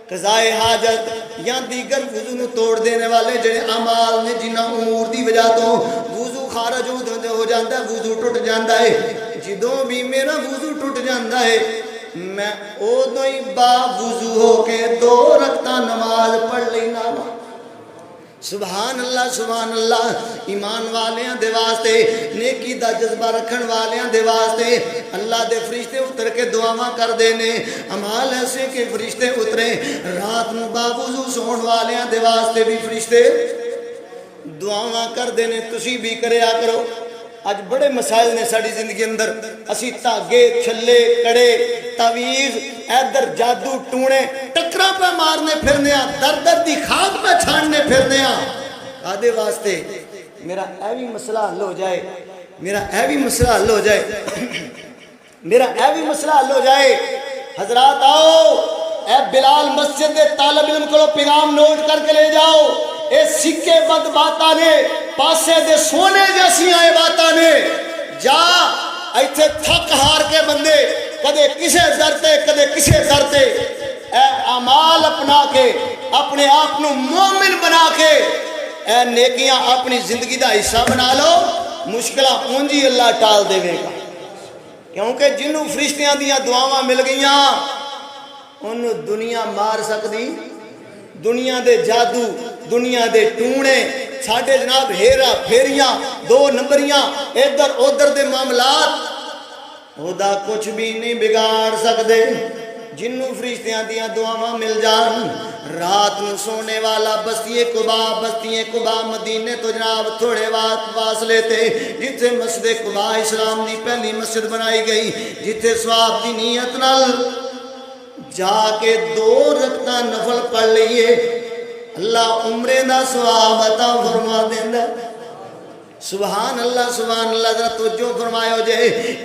قضائے حاجت یا دیگر وضو نو توڑ دینے والے جڑے اعمال نے جنہ امور دی وجہ تو وضو خارج ہو جاندہ ہے وضو ٹوٹ جاندہ ہے جدوں بھی میرا وضو ٹوٹ جاندہ ہے میں اودوں ہی با وضو ہو کے 2 رکعتاں نماز پڑھ لینا سبحان اللہ ایمان والیاں دے واسطے نیکی دا جذبہ رکھن والیاں دے واسطے اللہ دے فرشتے اتر کے دعاواں کر دینے عمال ایسے کہ فرشتے اترے رات نو باوضو سون والیاں دے واسطے بھی فرشتے دعاواں کر دینے تسی بھی کریا کرو آج بڑے مسائل نے ساڑی زندگی اندر اسی تاگے چھلے کڑے تعویز ایدر جادو ٹونے ٹکرا پہ مارنے پھرنے در دی خاک پہ چھاننے پھرنے آدھے واسطے میرا ایوی مسئلہ حل ہو جائے میرا ایوی مسئلہ حل ہو جائے حضرات آؤ اے بلال مسجد دے طالب علم کو پیغام نوٹ کر کے لے جاؤ اے سکے بند باتاں نے پاسے دے سونے جیسیاں اے باتاں نے جا ایتھے تھک ہار کے بندے کدے کسے درتے کدے کسے درتے اے اعمال اپنا کے اپنے آپ نو مومن بنا کے اے نیکیاں اپنی زندگی دا حصہ بنا لو مشکلہ اونجی اللہ ٹال دے گا کیونکہ جنوں فرشتیاں دیاں دعاواں مل گئیاں انہوں دنیا مار سکتی دنیا دے جادو دنیا دے ٹونے ساڑھے جناب ہیرا پھیریاں دو نمبریاں ادھر ادھر دے معاملات خدا کچھ بھی نہیں بگاڑ سکتے جنوں فرشتیاں دیاں دعاواں مل جان رات نو سونے والا بستی قباء مدینے تو جناب تھوڑے فاصلے تے جتھے مسجد قباء اسلام دی پہلی مسجد بنائی گئی جتھے ثواب دی نیت نال جا کے 2 رکعتاں نفل پڑھ لئیے اللہ عمرے دا ثواب عطا فرما دیندا سبحان اللہ ذرا توجہ فرمایا جے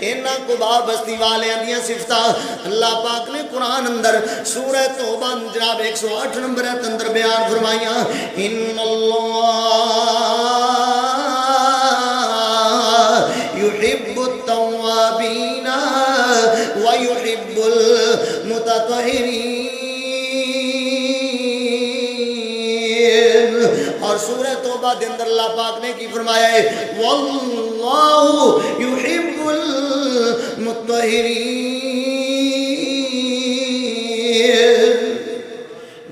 اینا قباء بستی والے دیاں صفتاں اللہ پاک نے قرآن اندر سورہ توبہ جناب 108 نمبر اندر بیان فرمائیاں ان اللہ یحب التوابین ویحب المتطہرین اور سورہ توبہ دے اندر اللہ پاک نے کی فرمایا ہے واللہ یحب المطہرین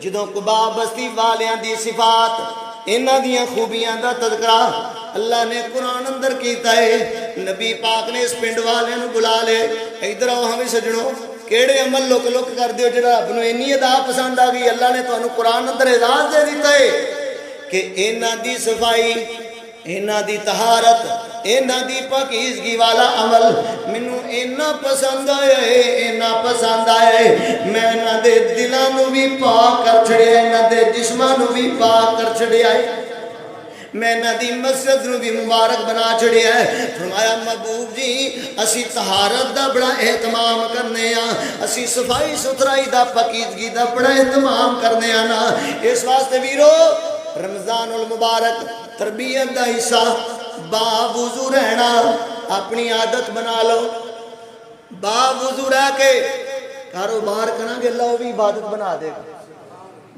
جدوں قباء بستی والیاں دی صفات انہاں دیاں خوبیاں دا تذکرہ اللہ نے قرآن اندر کیتا ہے نبی پاک نے اس پنڈ والیاں نو بلا لے ادھر آؤ ہمیں سجنوں کیڑے عمل لک لک کر دیو جڑا رب نو اینی ادا پسند آ گئی اللہ نے تانوں قرآن اندر اعزاز دے دیتا ہے کہ اینا دی صفائی اینا دی طہارت اینا دی پاکیزگی والا عمل منو اینا پسند آیا ہے میں اینا دے دلانو بھی پاک کر چھڑیا اینا دے جسمانو بھی پاک کر چھڑیا ہے میں اینا دی مسجد نو بھی مبارک بنا چھڑیا ہے فرمایا محبوب جی اسی طہارت دا بڑا اہتمام کرنے ہیں اسی صفائی ستھرائی دا پاکیزگی دا بڑا اہتمام کرنے ہیں نا اس واسطے ویرو رمضان المبارک تربیت دا حصہ باوضو رہنا اپنی عادت بنا لو باوضو رہ کے کاروبار کریں گے اللہ بھی عبادت بنا دے گا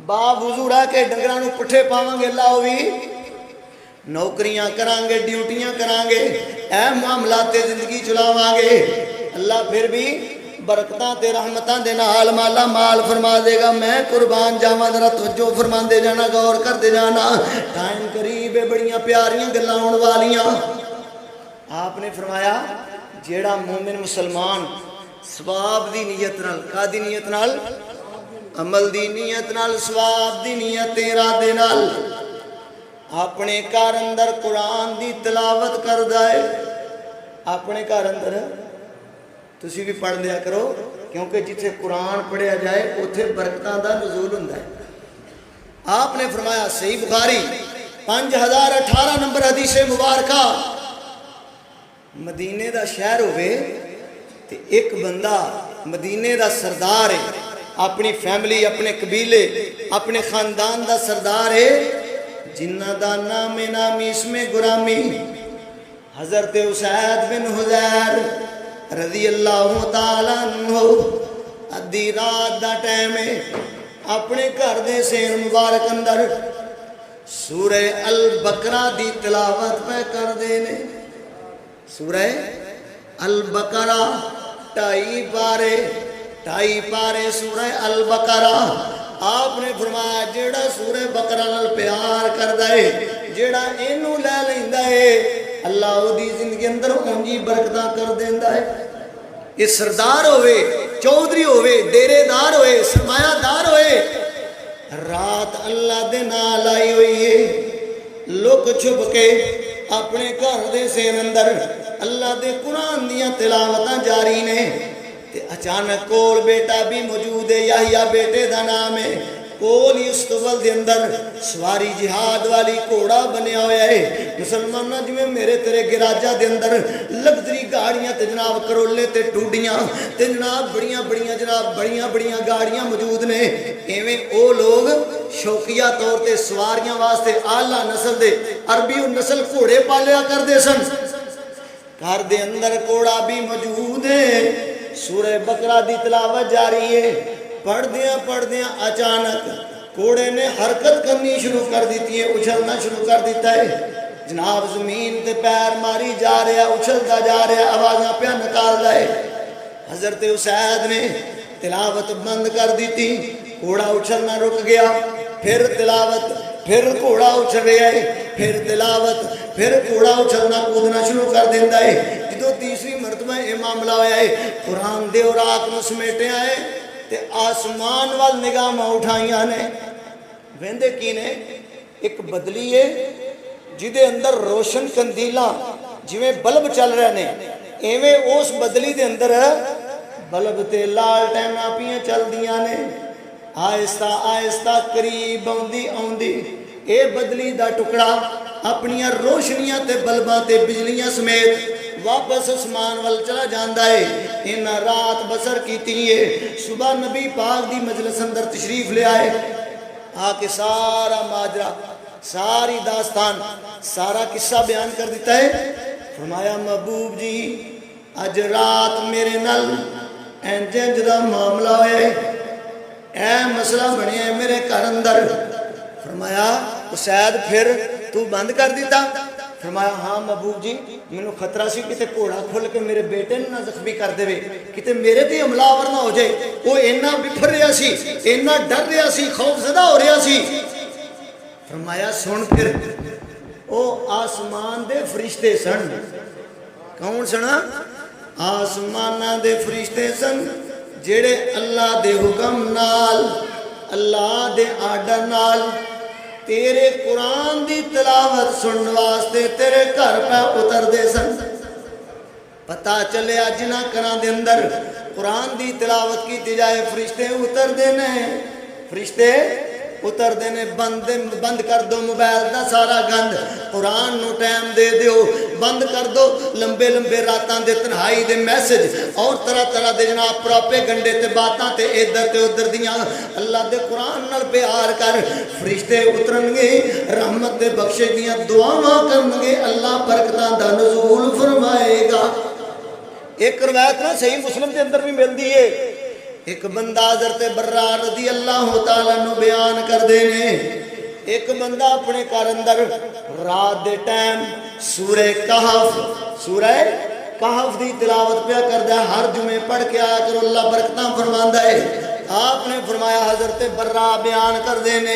باوضو رہ کے ڈنگراں نو پٹھے پاواں گے اللہ بھی نوکریاں کریں گے ڈیوٹیاں کریں گے اے معاملات زندگی چلاواں گے اللہ پھر بھی برکتاں تے رحمتاں دے نال مالا مال فرما دے گا میں قربان جاواں ذرا توجہ فرما دے جانا غور کر دے جانا ٹائم قریب ہے بڑیاں پیاریاں گلاں ہون والیاں آپ نے فرمایا جیڑا مومن مسلمان ثواب دی نیت نال کا دی نیت نال عمل دی نیت نال ثواب دی نیت ارادے نال اپنے گھر اندر قرآن دی تلاوت کردا ہے اپنے گھر اندر تسی بھی پڑھ لیا کرو کیونکہ جتھے قرآن پڑھیا جائے اتھے برکتاں دا نزول ہوندا ہے آپ نے فرمایا صحیح بخاری 5018 نمبر حدیث مبارکہ مدینے دا شہر ہوئے تے ایک بندہ مدینے دا سردار ہے اپنی فیملی اپنے قبیلے اپنے خاندان دا سردار ہے جنہ دا نام نامی اسم گرامی حضرت اسید بن حضیر رضی اللہ تعالیٰ عنہ ادھی رات دا ٹائم ہے اپنے گھر دے سین مبارک اندر سورہ البقرہ دی تلاوت پہ کر دینے سورہ البقرہ ٹائی پارے سورہ البقرہ آپ نے فرمایا جیڑا سورہ بقرہ نال پیار کردا ہے جیڑا اینو لے لیندا ہے اللہ او دی زندگی اندر اونجی برکتاں کر دیندا ہے یہ سردار ہوئے چودھری ہوئے ڈیرے دار ہوئے سرمایہ دار ہوئے رات اللہ دے نال آئی ہوئی ہے لک چھپ کے اپنے گھر دے سین اندر اللہ دے قرآن دیاں تلاوتاں جاری نے تے اچانک کول بیٹا بھی موجود ہے یحییٰ بیٹے دا نام ہے کول استبل دے اندر سواری جہاد والی کوڑا بنیا ہویا ہے مسلمانوں جویں میرے تیرے گراجاں دے اندر لگژری گاڑیاں تے جناب کرولے تے ٹوڈیاں تے جناب بڑیاں بڑیاں گاڑیاں موجود نے، ایویں او لوگ شوقیہ طور تے سواریاں واسطے اعلیٰ نسل دے عربی نسل گھوڑے پالیا کردے سن۔ گھر دے اندر گھوڑا بھی موجود ہے۔ سورہ بقرہ دی تلاوت جاری ہے، پڑھدیاں اچانک گھوڑے نے حرکت کرنی شروع کر دیتی ہے، اچھلنا شروع کر دیتا ہے۔ جناب زمین تے پیر ماری جا رہا، اچھلتا جا رہا، آوازاں پہ نکالتا ہے۔ حضرت اسید نے تلاوت بند کر دیتی، گھوڑا اچھلنا رک گیا، پھر تلاوت، پھر گھوڑا اچھل رہا ہے، پھر تلاوت، پھر گھوڑا اچھلنا کودنا شروع کر دیتا ہے۔ جدو تیسری مرتبہ یہ معاملہ ہوا ہے، قرآن دے اور آگ نو سمیٹیا ہے تے آسمان وال نگاہ اٹھائیاں نے، ویندے کی نے ایک بدلی ہے جدے اندر روشن کندیلاں جویں بلب چل رہے نے، ایویں اس بدلی دے اندر بلب تے لالٹیناں پیاں چل دیاں نے، آہستہ آہستہ قریب آؤندی اے بدلی دا ٹکڑا اپنیاں روشنیاں تے بلباں تے بجلیاں سمیت واپس اسمان وال چلا جاندا ہے۔ انہاں رات بسر کیتی ہے، صبح نبی پاک دی مجلس اندر تشریف لے آئے، آ کے سارا ماجرا، ساری داستان، سارا قصہ بیان کر دیتا ہے۔ فرمایا محبوب جی اج رات میرے نال انج دا معاملہ ہوئے، اے مسئلہ بنیا ہے میرے گھر اندر۔ فرمایا اسید پھر تو بند کر دیتا؟ فرمایا ہاں محبوب جی، مینوں خطرہ سی کتے گھوڑا کھل کے میرے بیٹے نہ زخمی کر دے، کتے میرے تے حملہ آور نہ ہو جائے۔ وہ اینا بپھر رہا سی، اینا ڈر رہا سی، خوف زدہ ہو رہا سی۔ فرمایا سن پھر، او آسمان دے فرشتے سن۔ کون سنا؟ آسمانہ دے فرشتے سن جیڑے اللہ دے حکم نال، اللہ دے آرڈر نال تیرے قرآن دی تلاوت سنن واسطے تیرے گھر پہ اتر دے سن۔ پتہ چلے جنہ گھراں دے اندر قرآن دی تلاوت کی جائے فرشتے اتر دینے، فرشتے اتر دینے۔ بند کر دو موبائل دا سارا گند، قرآن نو ٹائم دے دیو، بند کر دو لمبے لمبے راتاں دے تنہائی دے میسج اور طرح طرح دے جناب پراپے گنڈے تے باتاں تے ادھر تے ادھر دیاں، اللہ دے قرآن نال پیار کر۔ فرشتے اترن گے، رحمت دے بخشے دیاں دعاواں کرن گے، اللہ برکتاں دا نزول فرمائے گا۔ ایک روایت نا صحیح مسلم دے اندر بھی ملدی ہے، ایک بندہ حضرت برا رضی اللہ تعالیٰ نو بیان کر دینے، ایک بندہ اپنے گھر اندر رات دے ٹائم سورہ کہف دی تلاوت پیا کردا ہے، ہر جمعے پڑھ کے آیا کرو، اللہ برکتاں فرماندا ہے۔ آپ نے فرمایا حضرت برا بیان کر دینے،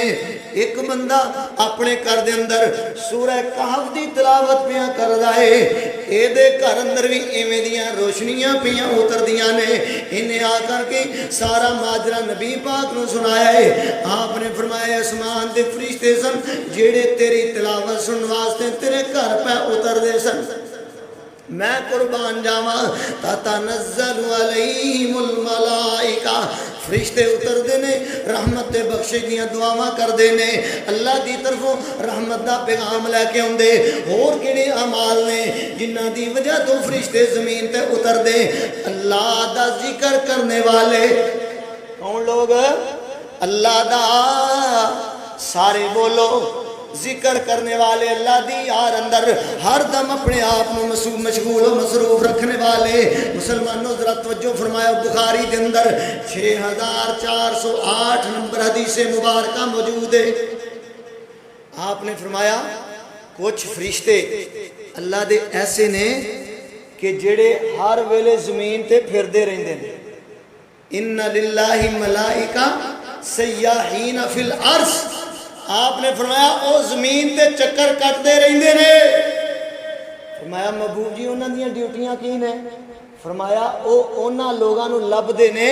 ایک بندہ اپنے گھر دے اندر سورہ کہف دی تلاوت پیا کردا ہے، اے دے گھر اندر بھی ایویں دیاں روشنیاں پیاں اتر دیاں نے۔ انہیں آ کر کے سارا ماجرا نبی پاک نو سنایا ہے۔ آپ نے فرمایا آسمان دے فرشتے سن جیڑے تیری تلاوت سنن واسطے تیرے گھر پہ اتر دے سن۔ میں قربان جاواں تتنزل علیہم الملائکہ، فرشتے اتر دینے، رحمت دے بخشے دیاں دعاواں کر دینے، اللہ دی طرفوں رحمت دا پیغام لے کے ہوندے۔ اور کیڑے اعمال نے جنہ دی وجہ تو فرشتے زمین تے اتر دے؟ اللہ دا ذکر کرنے والے۔ کون لوگ؟ اللہ دا، سارے بولو، ذکر کرنے والے، اللہ دی یار اندر ہر دم اپنے آپ کو مشغول و مصروف رکھنے والے۔ مسلمانوں ذرا توجہ فرمایا، بخاری دے اندر 6408 نمبر حدیث مبارکہ موجود ہے۔ آپ نے فرمایا کچھ فرشتے اللہ دے ایسے نے کہ جڑے ہر ویلے زمین تے پھردے رہندے نے۔ ان للہ ملائکہ سیاحین فی الارض، آپ نے فرمایا او زمین تے چکر کٹتے رہندے نے۔ فرمایا محبوب جی انہاں دیاں ڈیوٹیاں کی نے؟ فرمایا او انہاں لوگاں نو لبدے نے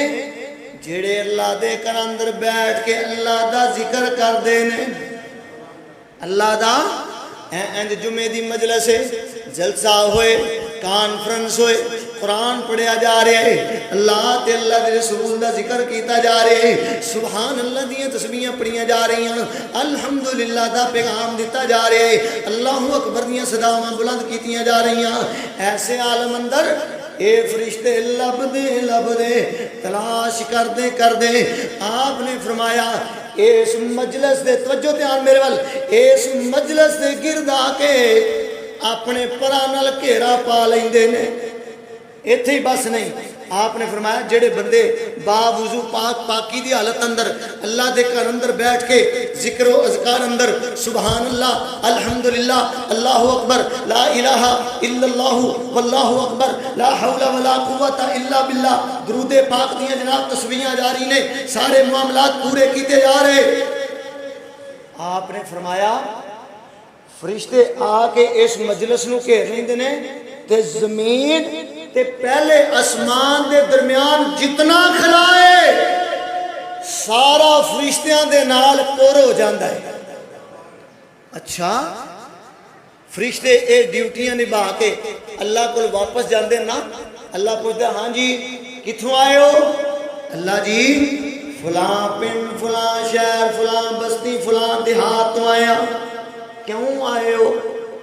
جڑے اللہ دے گھر اندر بیٹھ کے اللہ دا ذکر کردے نے، اللہ دا انج جمعے دی مجلس ہے، جلسہ ہوئے، کانفرنس ہوئے، قرآن پڑھیا جا رہا ہے، اللہ تے اللہ دے رسول دا ذکر کیتا جا رہا ہے، سبحان اللہ دیاں تسبیحاں پڑھیاں جا رہی ہیں، الحمدللہ دا پیغام دیتا جا رہا ہے، اللہ اکبر دیاں صداواں بلند کیتیاں جا رہی ہیں۔ ایسے عالم اندر اے فرشتے لب دے تلاش کر دے آپ نے فرمایا اس مجلس دے، توجہ دھیان میرے وال، اس مجلس دے گرد آ کے اپنے پراں نال گھیرا پا لیندے نے۔ ایتھے ہی بس نہیں، آپ نے فرمایا جڑے بندے باوضو پاکی دی حالت اندر اللہ دے گھر اندر بیٹھ کے ذکر و اذکار اندر سبحان اللہ الحمدللہ اللہ اکبر لا الہ الا اللہ واللہ اکبر لا حول ولا قوت الا باللہ درود پاک دیاں جناب تسبیحاں جاری نے، سارے معاملات پورے کیتے جا رہے۔ آپ نے فرمایا فرشتے آ کے اس مجلس نو گھیر لیندے نے تے زمین تے پہلے اسمان دے درمیان جتنا کھلائے سارا فرشتیاں دے نال پور ہو جاندہ ہے۔ اچھا فرشتے اے ڈیوٹیاں نبھا کے اللہ کو واپس جاندے نا، اللہ پوچھتا ہاں جی کتھوں آئے ہو؟ اللہ جی فلاں پنڈ فلاں شہر فلاں بستی فلاں دیہات تو آیا۔ کیوں آئے ہو؟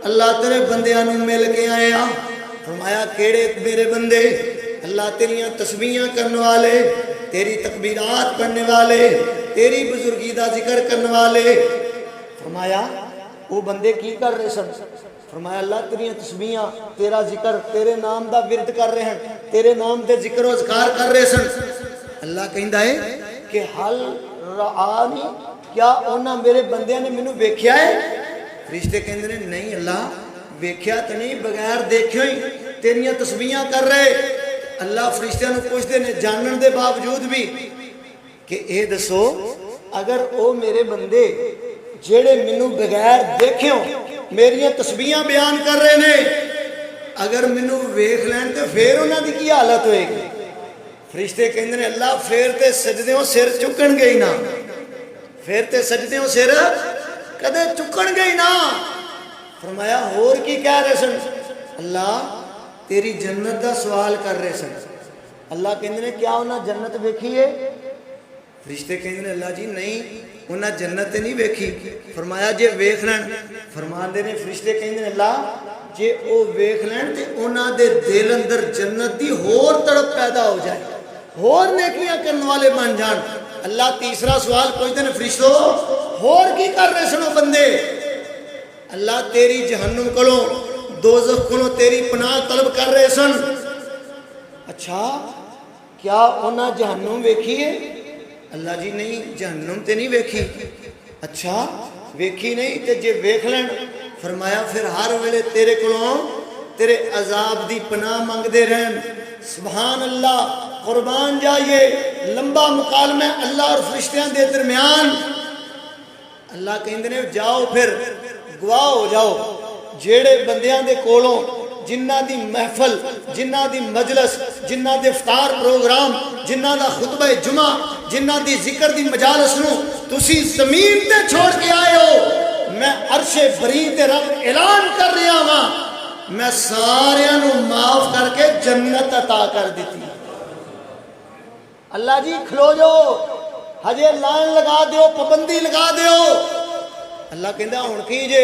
اللہ تیرے بندیاں نوں مل کے آیا۔ فرمایا کیڑے میرے بندے؟ اللہ تیریاں تسبیحاں کرنے والے، تیری تکبیرات پڑھنے والے، تیری بزرگی دا ذکر کرنے والے۔ فرمایا وہ بندے کی کر رہے سن؟ فرمایا اللہ تیریاں تسبیحاں تیرا ذکر تیرے نام دا ورد کر رہے ہیں، تیرے نام دے ذکر و اذکار کر رہے سن۔ اللہ کہندا ہے کہ حل رعانی، کیا انہاں میرے بندیاں نے مینوں ویکھیا ہے؟ فرشتے کہندے نے نہیں اللہ ویکھیا تے نہیں، بغیر دیکھے ہی تیریاں تسبیحاں کر رہے۔ اللہ فرشتیاں نوں پوچھدے نے جانن دے باوجود بھی کہ اے دسو اگر او میرے بندے جڑے مینوں بغیر دیکھیوں میریاں تسبیحاں بیان کر رہے نے، اگر مینوں ویکھ لین تے پھر انہاں دی کی حالت ہوئے گی؟ فرشتے کہندے نے اللہ پھر تے سجدیوں سر چکن گے ہی نہ، پھر تے سجدیوں سر کدے چکن گے ہی نہ۔ فرمایا اور کی کہہ رہے سن؟ اللہ تیری جنت دا سوال کر رہے سن۔ اللہ کہندے نے کیا انہاں جنت ویکھی ہے؟ فرشتے کہندے نے اللہ جی نہیں انہاں جنت نہیں ویکھی۔ فرمایا جے ویکھ لین، فرماندے نے فرشتے کہندے نے اللہ جے او ویکھ لین تے انہاں دے دل اندر جنت دی ہور تڑپ پیدا ہو جائے، ہور نیکیاں کرنے والے بن جان۔ اللہ تیسرا سوال پوچھتے ہیں فرشتوں ہور کی کر رہے سنو بندے؟ اللہ تیری جہنم کولوں دوزخ کولوں تیری پناہ طلب کر رہے سن۔ اچھا کیا انہاں جہنم ویکھی ہے؟ اللہ جی نہیں جہنم تے نہیں ویکھی۔ اچھا ویکھی نہیں تے جے ویکھ لین؟ فرمایا پھر ہر ویلے تیرے کولوں تیرے عذاب دی پناہ منگ دے رہن۔ سبحان اللہ، قربان جائیے لمبا مکالمہ اللہ اور فرشتیاں دے درمیان۔ اللہ کہندے نے جاؤ پھر گواہ ہو جاؤ جیڑے بندیاں دے کولوں جنہ دی محفل، جنہ دی مجلس، جنہ دے افطار پروگرام، جنہ دا خطبہ جمعہ، جنہ دی ذکر دی مجالس نو تسی زمین تے چھوڑ کے آئے ہو، میں عرش بری تے رب اعلان کر رہا ہاں میں ساریاں نو معاف کر کے جنت عطا کر دیتی۔ اللہ جی کھلو جو ہجے لائن لگا دیو، پابندی لگا دیو۔ اللہ کہندا ہن کی جے؟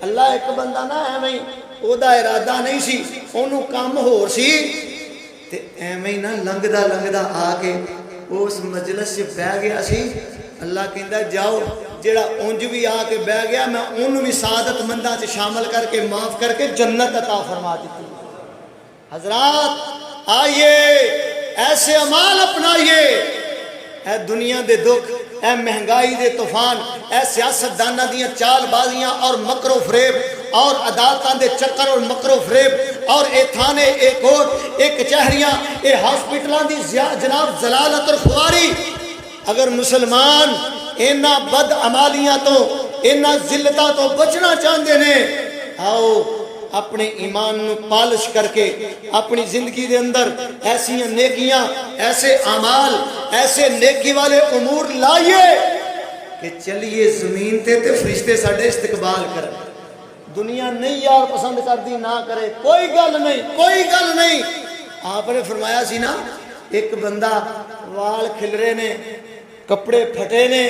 اللہ ایک بندہ نہ ایویں او دا ارادہ نہیں سی، اونوں کم ہور سی تے ایویں نہ لنگدا لنگدا آ کے اس مجلس سے بیٹھ گیا سی۔ اللہ کہندا جاؤ جڑا اونج بھی آ کے بیٹھ گیا میں اونوں بھی سعادت منداں چ شامل کر کے معاف کر کے جنت عطا فرما دیتی۔ حضرات آئیے ایسے اعمال اپنائیے، اے دنیا دے دکھ، اے مہنگائی دے طوفان، اے سیاست دانہ دیاں چال بازیاں اور مکر و فریب اور عدالتاں دے چکر اور مکر و فریب اور اے تھانے، اے کوٹ، اے کچہریاں، اے ہاسپٹلاں دی جناب ضلالت اور خواری، اگر مسلمان اینا بد عمالیاں تو اینا ذلتاں تو بچنا چاہندے نے، آؤ اپنے ایمان نو پالش کر کے اپنی زندگی دے اندر ایسی نیکیاں، ایسے اعمال، ایسے نیکی والے امور لائیے کہ چلیے زمین تے فرشتے ساڈے استقبال کریں۔ دنیا نہیں یار پسند کر دی نہ کرے، کوئی گل نہیں، کوئی گل نہیں، آپ نے فرمایا سی نا ایک بندہ وال کھلرے نے کپڑے پھٹے نے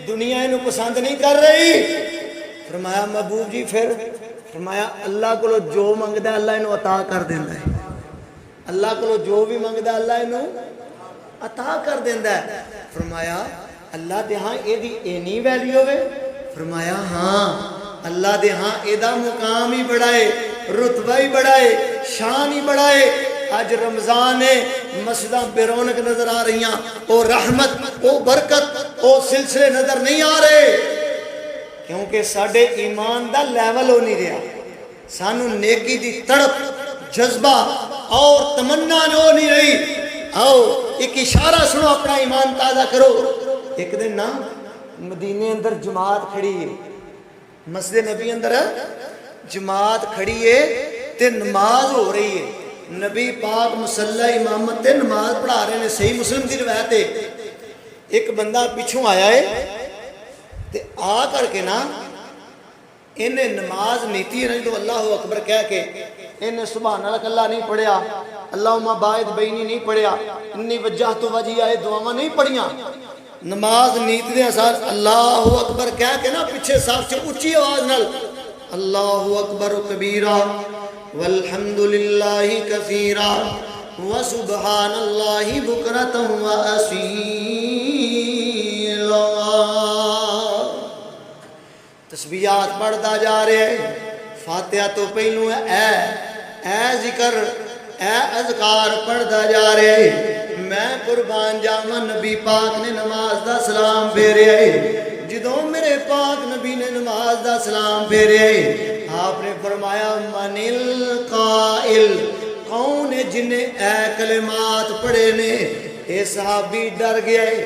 دنیا انہوں پسند نہیں کر رہی. فرمایا محبوب جی پھر؟ فرمایا اللہ کو جو منگدا ہے اللہ انہوں عطا کر دینا ہے. اللہ کو جو بھی منگدا ہے اللہ انہوں عطا کر دینا ہے. فرمایا اللہ دے ہاں اے دی اینی ویلیو ہوئے؟ فرمایا ہاں اللہ دے ہاں اے دا مقام ہی بڑھائے رتبہ ہی بڑھائے شان ہی بڑھائے. آج رمضان ہے مسجدہ بے رونق نظر آ رہی ہیں او رحمت او برکت او سلسلے نظر نہیں آ رہے کیونکہ ساڑھے ایمان دا لیول ہو نہیں رہا. سانو نیکی دی تڑپ جذبہ اور تمنا ہو نہیں رہی. آؤ ایک اشارہ سنو اپنا ایمان تازہ کرو. ایک دن نا مدینے اندر جماعت کھڑی ہے مسجد نبی اندر جماعت کھڑی ہے تے نماز ہو رہی ہے. نبی پاک مصلی امامت تے نماز پڑھا رہے ہیں. صحیح مسلم دی روایت ہے. ایک بندہ پیچھوں آیا ہے تے آ کر کے نا انہیں نماز نیتی ہے تو اللہ اکبر کہہ کے انہیں سبحان اللہ اللہ نہیں پڑھیا اللہم باعد بینی نہیں پڑھیا انی وجہت وجہی آئے دعاواں نہیں پڑھیاں. نماز نیت دے اثر اللہ اکبر کہہ کے نا پیچھے صاف سے اونچی آواز نال اللہ اکبر کبیرہ والحمدللہ کثیرا وسبحان اللہ بکرۃ واصیلا. تسبیحات پڑھتا جا رہے ہیں. فاتحہ تو پہلو ہے اے ذکر اے اذکار پڑھتا جا رہے ہیں. میں قربان جاواں نبی پاک نے نماز دا سلام پھیریا ہے. جدوں میرے پاک نبی نے نماز دا سلام پھیریا ہے آپ نے فرمایا من القائل کون ہے جن نے اے کلمات پڑھے نے. اے صحابی ڈر گیا ہے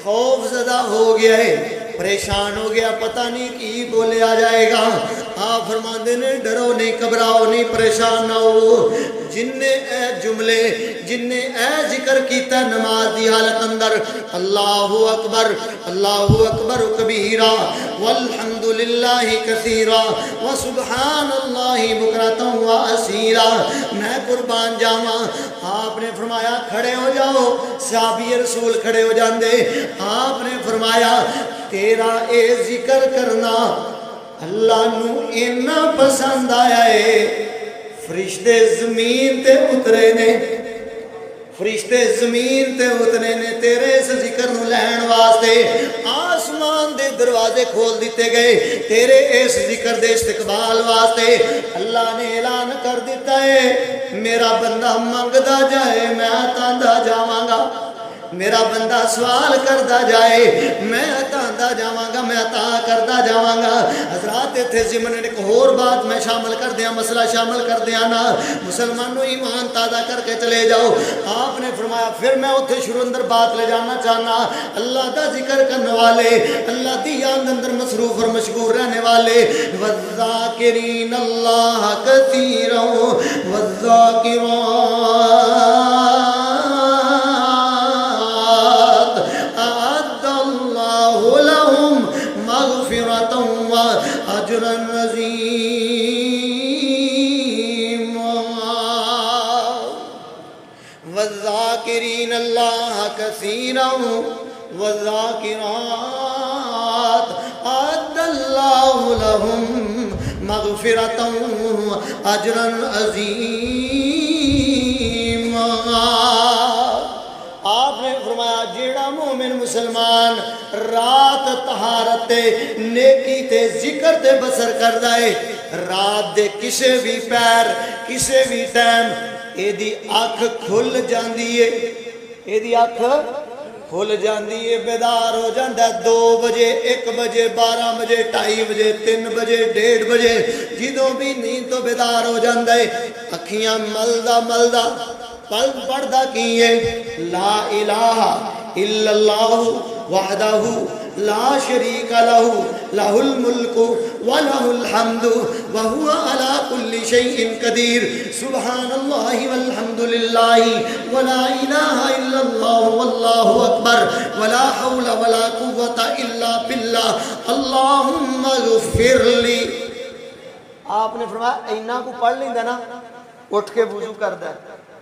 خوف زدہ ہو گیا ہے پریشان ہو گیا پتہ نہیں کی بولے آ جائے گا. آپ فرماندے نے ڈرو نہیں گھبراؤ نہیں پریشان نہ ہو. جن نے اے جملے جن نے اے ذکر کیتا نماز دی حالت اندر اللہ اکبر کبیرہ والحمدللہ کثیرہ وسبحان اللہ بکرۃ واصیلا. میں قربان جاواں آپ نے فرمایا کھڑے ہو جاؤ. صحابی رسول کھڑے ہو جاندے. آپ نے فرمایا تیرا اے ذکر کرنا اللہ نو اتنا پسند آیا ہے فرشتے زمین تے اترے نے فرشتے زمین تے اترے نے تیرے اس ذکر نو لین واسطے. آسمان دے دروازے کھول دیتے گئے تیرے اس ذکر دے استقبال واسطے. اللہ نے اعلان کر دیتا ہے میرا بندہ منگدا جائے میں عطا جاواں گا. میرا بندہ سوال کردا جائے میں عطا جاواں گا میں عطا کردا جاواں گا. حضرات اتھے ضمن ایک اور بات میں شامل کر دیاں مسئلہ شامل کر دیاں نا مسلمانوں ایمان تازہ کر کے چلے جاؤ. آپ نے فرمایا پھر میں اتھے شروع اندر بات لے جانا چاہنا اللہ دا ذکر کرنے والے اللہ دی یاد اندر مصروف اور مشغول رہنے والے والذاکرین اللہ کثیرا والذاکرات اجرا عظیما. والذاکرین اللہ کثیرا والذاکرات اعد اللہ لہم مغفرتا اجرا عظیما. آپ نے فرمایا جیڑا مومن مسلمان رات طہارت تے نیکی تے ذکر تے بسر کر دائے رات دے کسے بھی پیر کسے بھی ٹائم اے دی آنکھ کھل جاندی ہے اے دی آنکھ کھل جاندی ہے بیدار ہو جاندہ 2 بجے 1 بجے 12 بجے 2:30 بجے 3 بجے 1:30 بجے جدوں بھی نیند تو بیدار ہو جاندہ ہے اکھیاں ملدہ پڑھدا کیے لا الہ الا اللہ وحدہ لا شریک لہ لہ الملک ولہ الحمد وہو علی کل شیء قدیر سبحان اللہ والحمد للہ ولا الہ الا اللہ واللہ اکبر ولا حول ولا قوة الا باللہ اللہم اغفر لی. آپ نے فرمایا اینا کو پڑھ لیندہ نا اٹھ کے وضو کر دے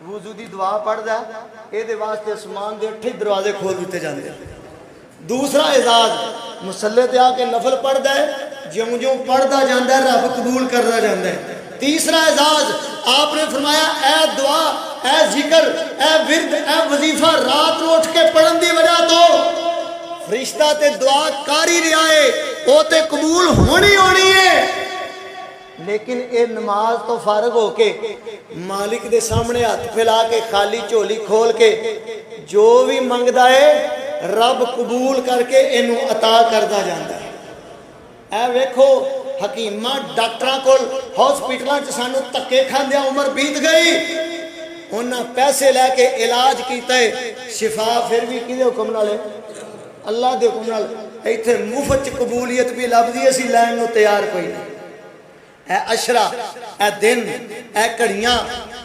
وضو دی دعا پڑھدا ہے اے دے واسطے اسمان دے 8 دروازے کھول دیتے جاندے ہیں۔ دوسرا اعزاز مصلی تے آ کے نفل پڑھدا ہے، جوں جوں پڑھدا جاندا ہے رب قبول کردا جاندا ہے۔ تیسرا اعزاز آپ نے فرمایا اے دعا، اے ذکر، اے ورد، اے وظیفہ رات نو اٹھ کے پڑھن دی وجہ تو فرشتہ تے دعا کاری رہا ہے، وہ تے قبول ہونی ہے، لیکن اے نماز تو فارغ ہو کے مالک دے سامنے ہاتھ پھیلا کے خالی جھولی کھول کے جو بھی منگدا ہے رب قبول کر کے اینو عطا کردا جاندا ہے۔ اے ویکھو حکیماں ڈاکٹراں کول ہاسپٹلاں چ سانو تکے کھاندیاں عمر بیت گئی، انہاں پیسے لے کے علاج کیتا ہے، شفا پھر بھی کدے حکم نال ہے؟ اللہ دے حکم نال۔ ایتھے مفت قبولیت بھی لبدی اسی لین نو تیار کوئی نہیں۔ اے عشرہ، اے دن، اے گھڑیاں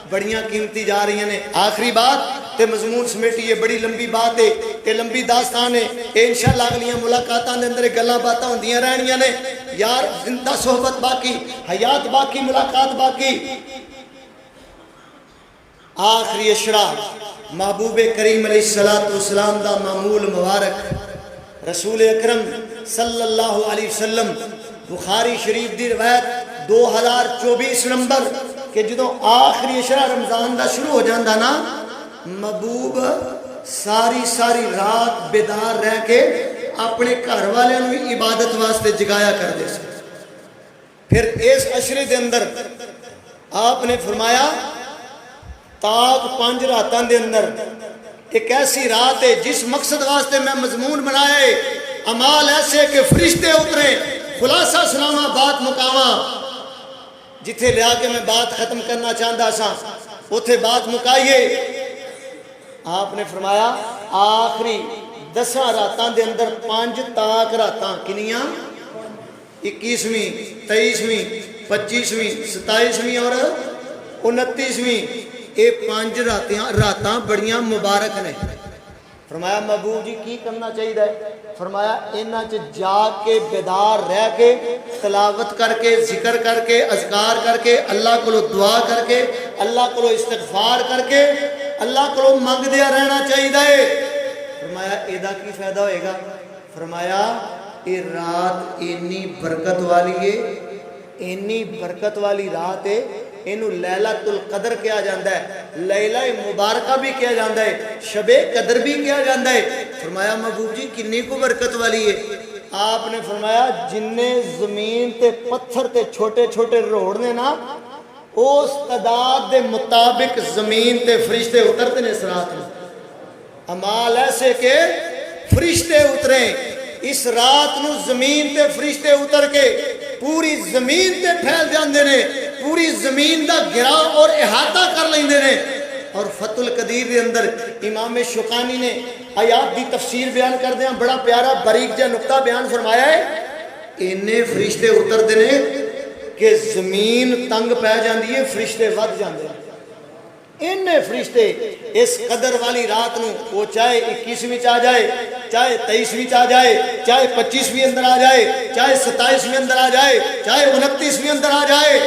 بڑیاں قیمتی جا رہی ہیں۔ آخری بات تے مضمون سمیٹی، یہ بڑی لمبی بات ہے تے لمبی داستان ہے، اے انشاءاللہ اگلیاں ملاقاتاں دے اندر گلاں باتاں ہوندیاں رہنیاں نے یار، زندہ صحبت باقی، حیات باقی، ملاقات باقی۔ آخری عشرہ محبوب کریم علیہ السلام دا معمول مبارک رسول اکرم صلی اللہ علیہ وسلم، بخاری شریف دی روایت 2024 نمبر کہ جدوں آخری عشرہ رمضان دا شروع ہو جاندہ نا، محبوب ساری رات بیدار رہ کے اپنے گھر والے نو عبادت واسطے جگایا کر دے سے۔ پھر اس عشرے دے اندر آپ نے فرمایا تاک 5 راتاں دے اندر ایک ایسی رات ہے جس مقصد واسطے میں مضمون بنایا ہے، اعمال ایسے کہ فرشتے اتریں، خلاصہ سناواں بات مکاواں، جتھے لیا کے میں بات ختم کرنا چاہتا سا اتھے بات مکائیے۔ آپ نے فرمایا آخری 10 راتاں دے اندر 5 تاک راتاں کنیاں، 21ویں، 23ویں، 25ویں، 27ویں اور 29ویں، یہ 5 راتاں بڑیاں مبارک نے۔ فرمایا محبوب جی کی کرنا چاہیے؟ فرمایا انہاں چ جاگ کے بیدار رہ کے تلاوت کر کے ذکر کر کے اذکار کر کے اللہ کو دعا کر کے اللہ کو استغفار کر کے اللہ کو منگ دیا رہنا چاہیے۔ فرمایا ایدہ کی فائدہ ہوئے گا؟ فرمایا یہ رات اینی برکت والی ہے، اینی برکت والی رات ہے، اینو لیلۃ القدر کیا جاندہ ہے، لیلہ مبارکہ بھی کیا جاندہ ہے، شب قدر بھی کیا جاندہ ہے۔ فرمایا محبوب جی کنی کو برکت والی ہے؟ آپ نے فرمایا جننے زمین تے پتھر تے چھوٹے چھوٹے روڑنے نا، اس تعداد دے مطابق زمین تے فرشتے اترتے نے اس رات میں۔ عمال ایسے کہ فرشتے اتریں اس رات نو، زمین تے فرشتے اتر کے پوری زمین تے پھیل جاندے نے، پوری زمین دا گھرا اور احاطہ کر لیندے نے۔ اور فتح القدیر دے اندر امام شوکانی نے آیات دی تفسیر بیان کر دیا، بڑا پیارا باریک جا نقطہ بیان فرمایا ہے، انہیں فرشتے اتر دے نے کہ زمین تنگ پہ جاندی ہے، فرشتے ود جاندے ہیں۔ انہیں فرشتے اس قدر والی رات نو، وہ چاہے 21ویں چاہ جائے، چاہے 23ویں چاہ جائے، چاہے 25ویں اندر آ جائے، چاہے 27ویں اندر آ جائے، چاہے 29ویں اندر آ جائے،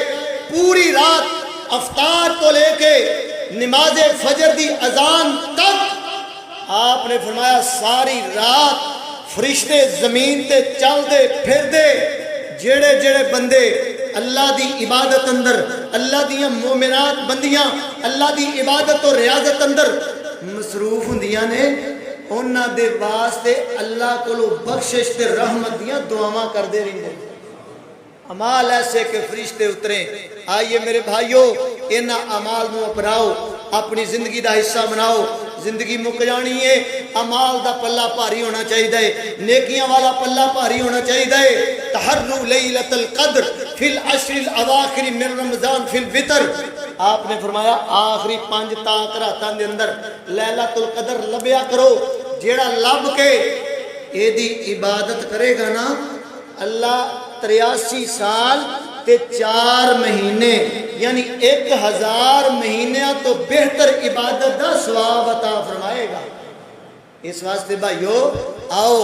پوری رات افطار تو لے کے نماز فجر دی اذان تک آپ نے فرمایا ساری رات فرشتے زمین تے چل دے پھر دے، جڑے جڑے بندے اللہ دی عبادت اندر، اللہ دی مومنات بندیاں اللہ دی عبادت اور ریاضت اندر مصروف ہوندیاں نے، انہاں دے واسطے اللہ کو بخشش تے رحمت دیاں دعاواں کر دے رہے ہیں۔ عمال ایسے کہ فرشتے اتریں۔ آئیے میرے بھائیو انہاں عمال نو اپناؤ، اپنی زندگی دا حصہ بناؤ۔ زندگی مک جانی ہے، عمال دا پلہ بھاری ہونا چاہیے، نیکیاں والا پلہ بھاری ہونا چاہیے۔ تحروا لیلۃ القدر فی العشر الاواخر من رمضان فی الوتر، آپ نے فرمایا آخری 5 تاک راتاں دے اندر لیلۃ القدر لبیا کرو۔ جیڑا لب کے اے دی عبادت کرے گا نا، اللہ 83 سال تے 4 مہینے یعنی 1000 مہینیاں تو بہتر عبادت دا ثواب عطا فرمائے گا۔ اس واسطے بھائیو آؤ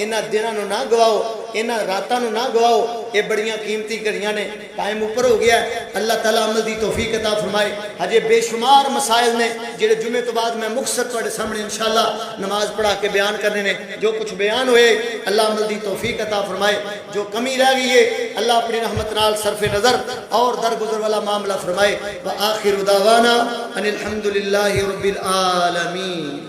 انہاں دنوں نہ گواؤ، انہاں راتاں نہ گواؤ، یہ بڑیاں قیمتی گھڑیاں نے، ٹائم اوپر ہو گیا ہے، اللہ تعالیٰ عمل دی توفیق عطا فرمائے۔ ہجے بے شمار مسائل نے جڑے جمعے تو بعد میں مختصر تواڈے سامنے انشاءاللہ نماز پڑھا کے بیان کرنے نے، جو کچھ بیان ہوئے اللہ عمل دی توفیق عطا فرمائے، جو کمی رہ گئی ہے اللہ اپنی رحمت نال صرف نظر اور درگزر والا معاملہ فرمائے۔ وآخر دعوانا ان الحمد للہ رب العالمین۔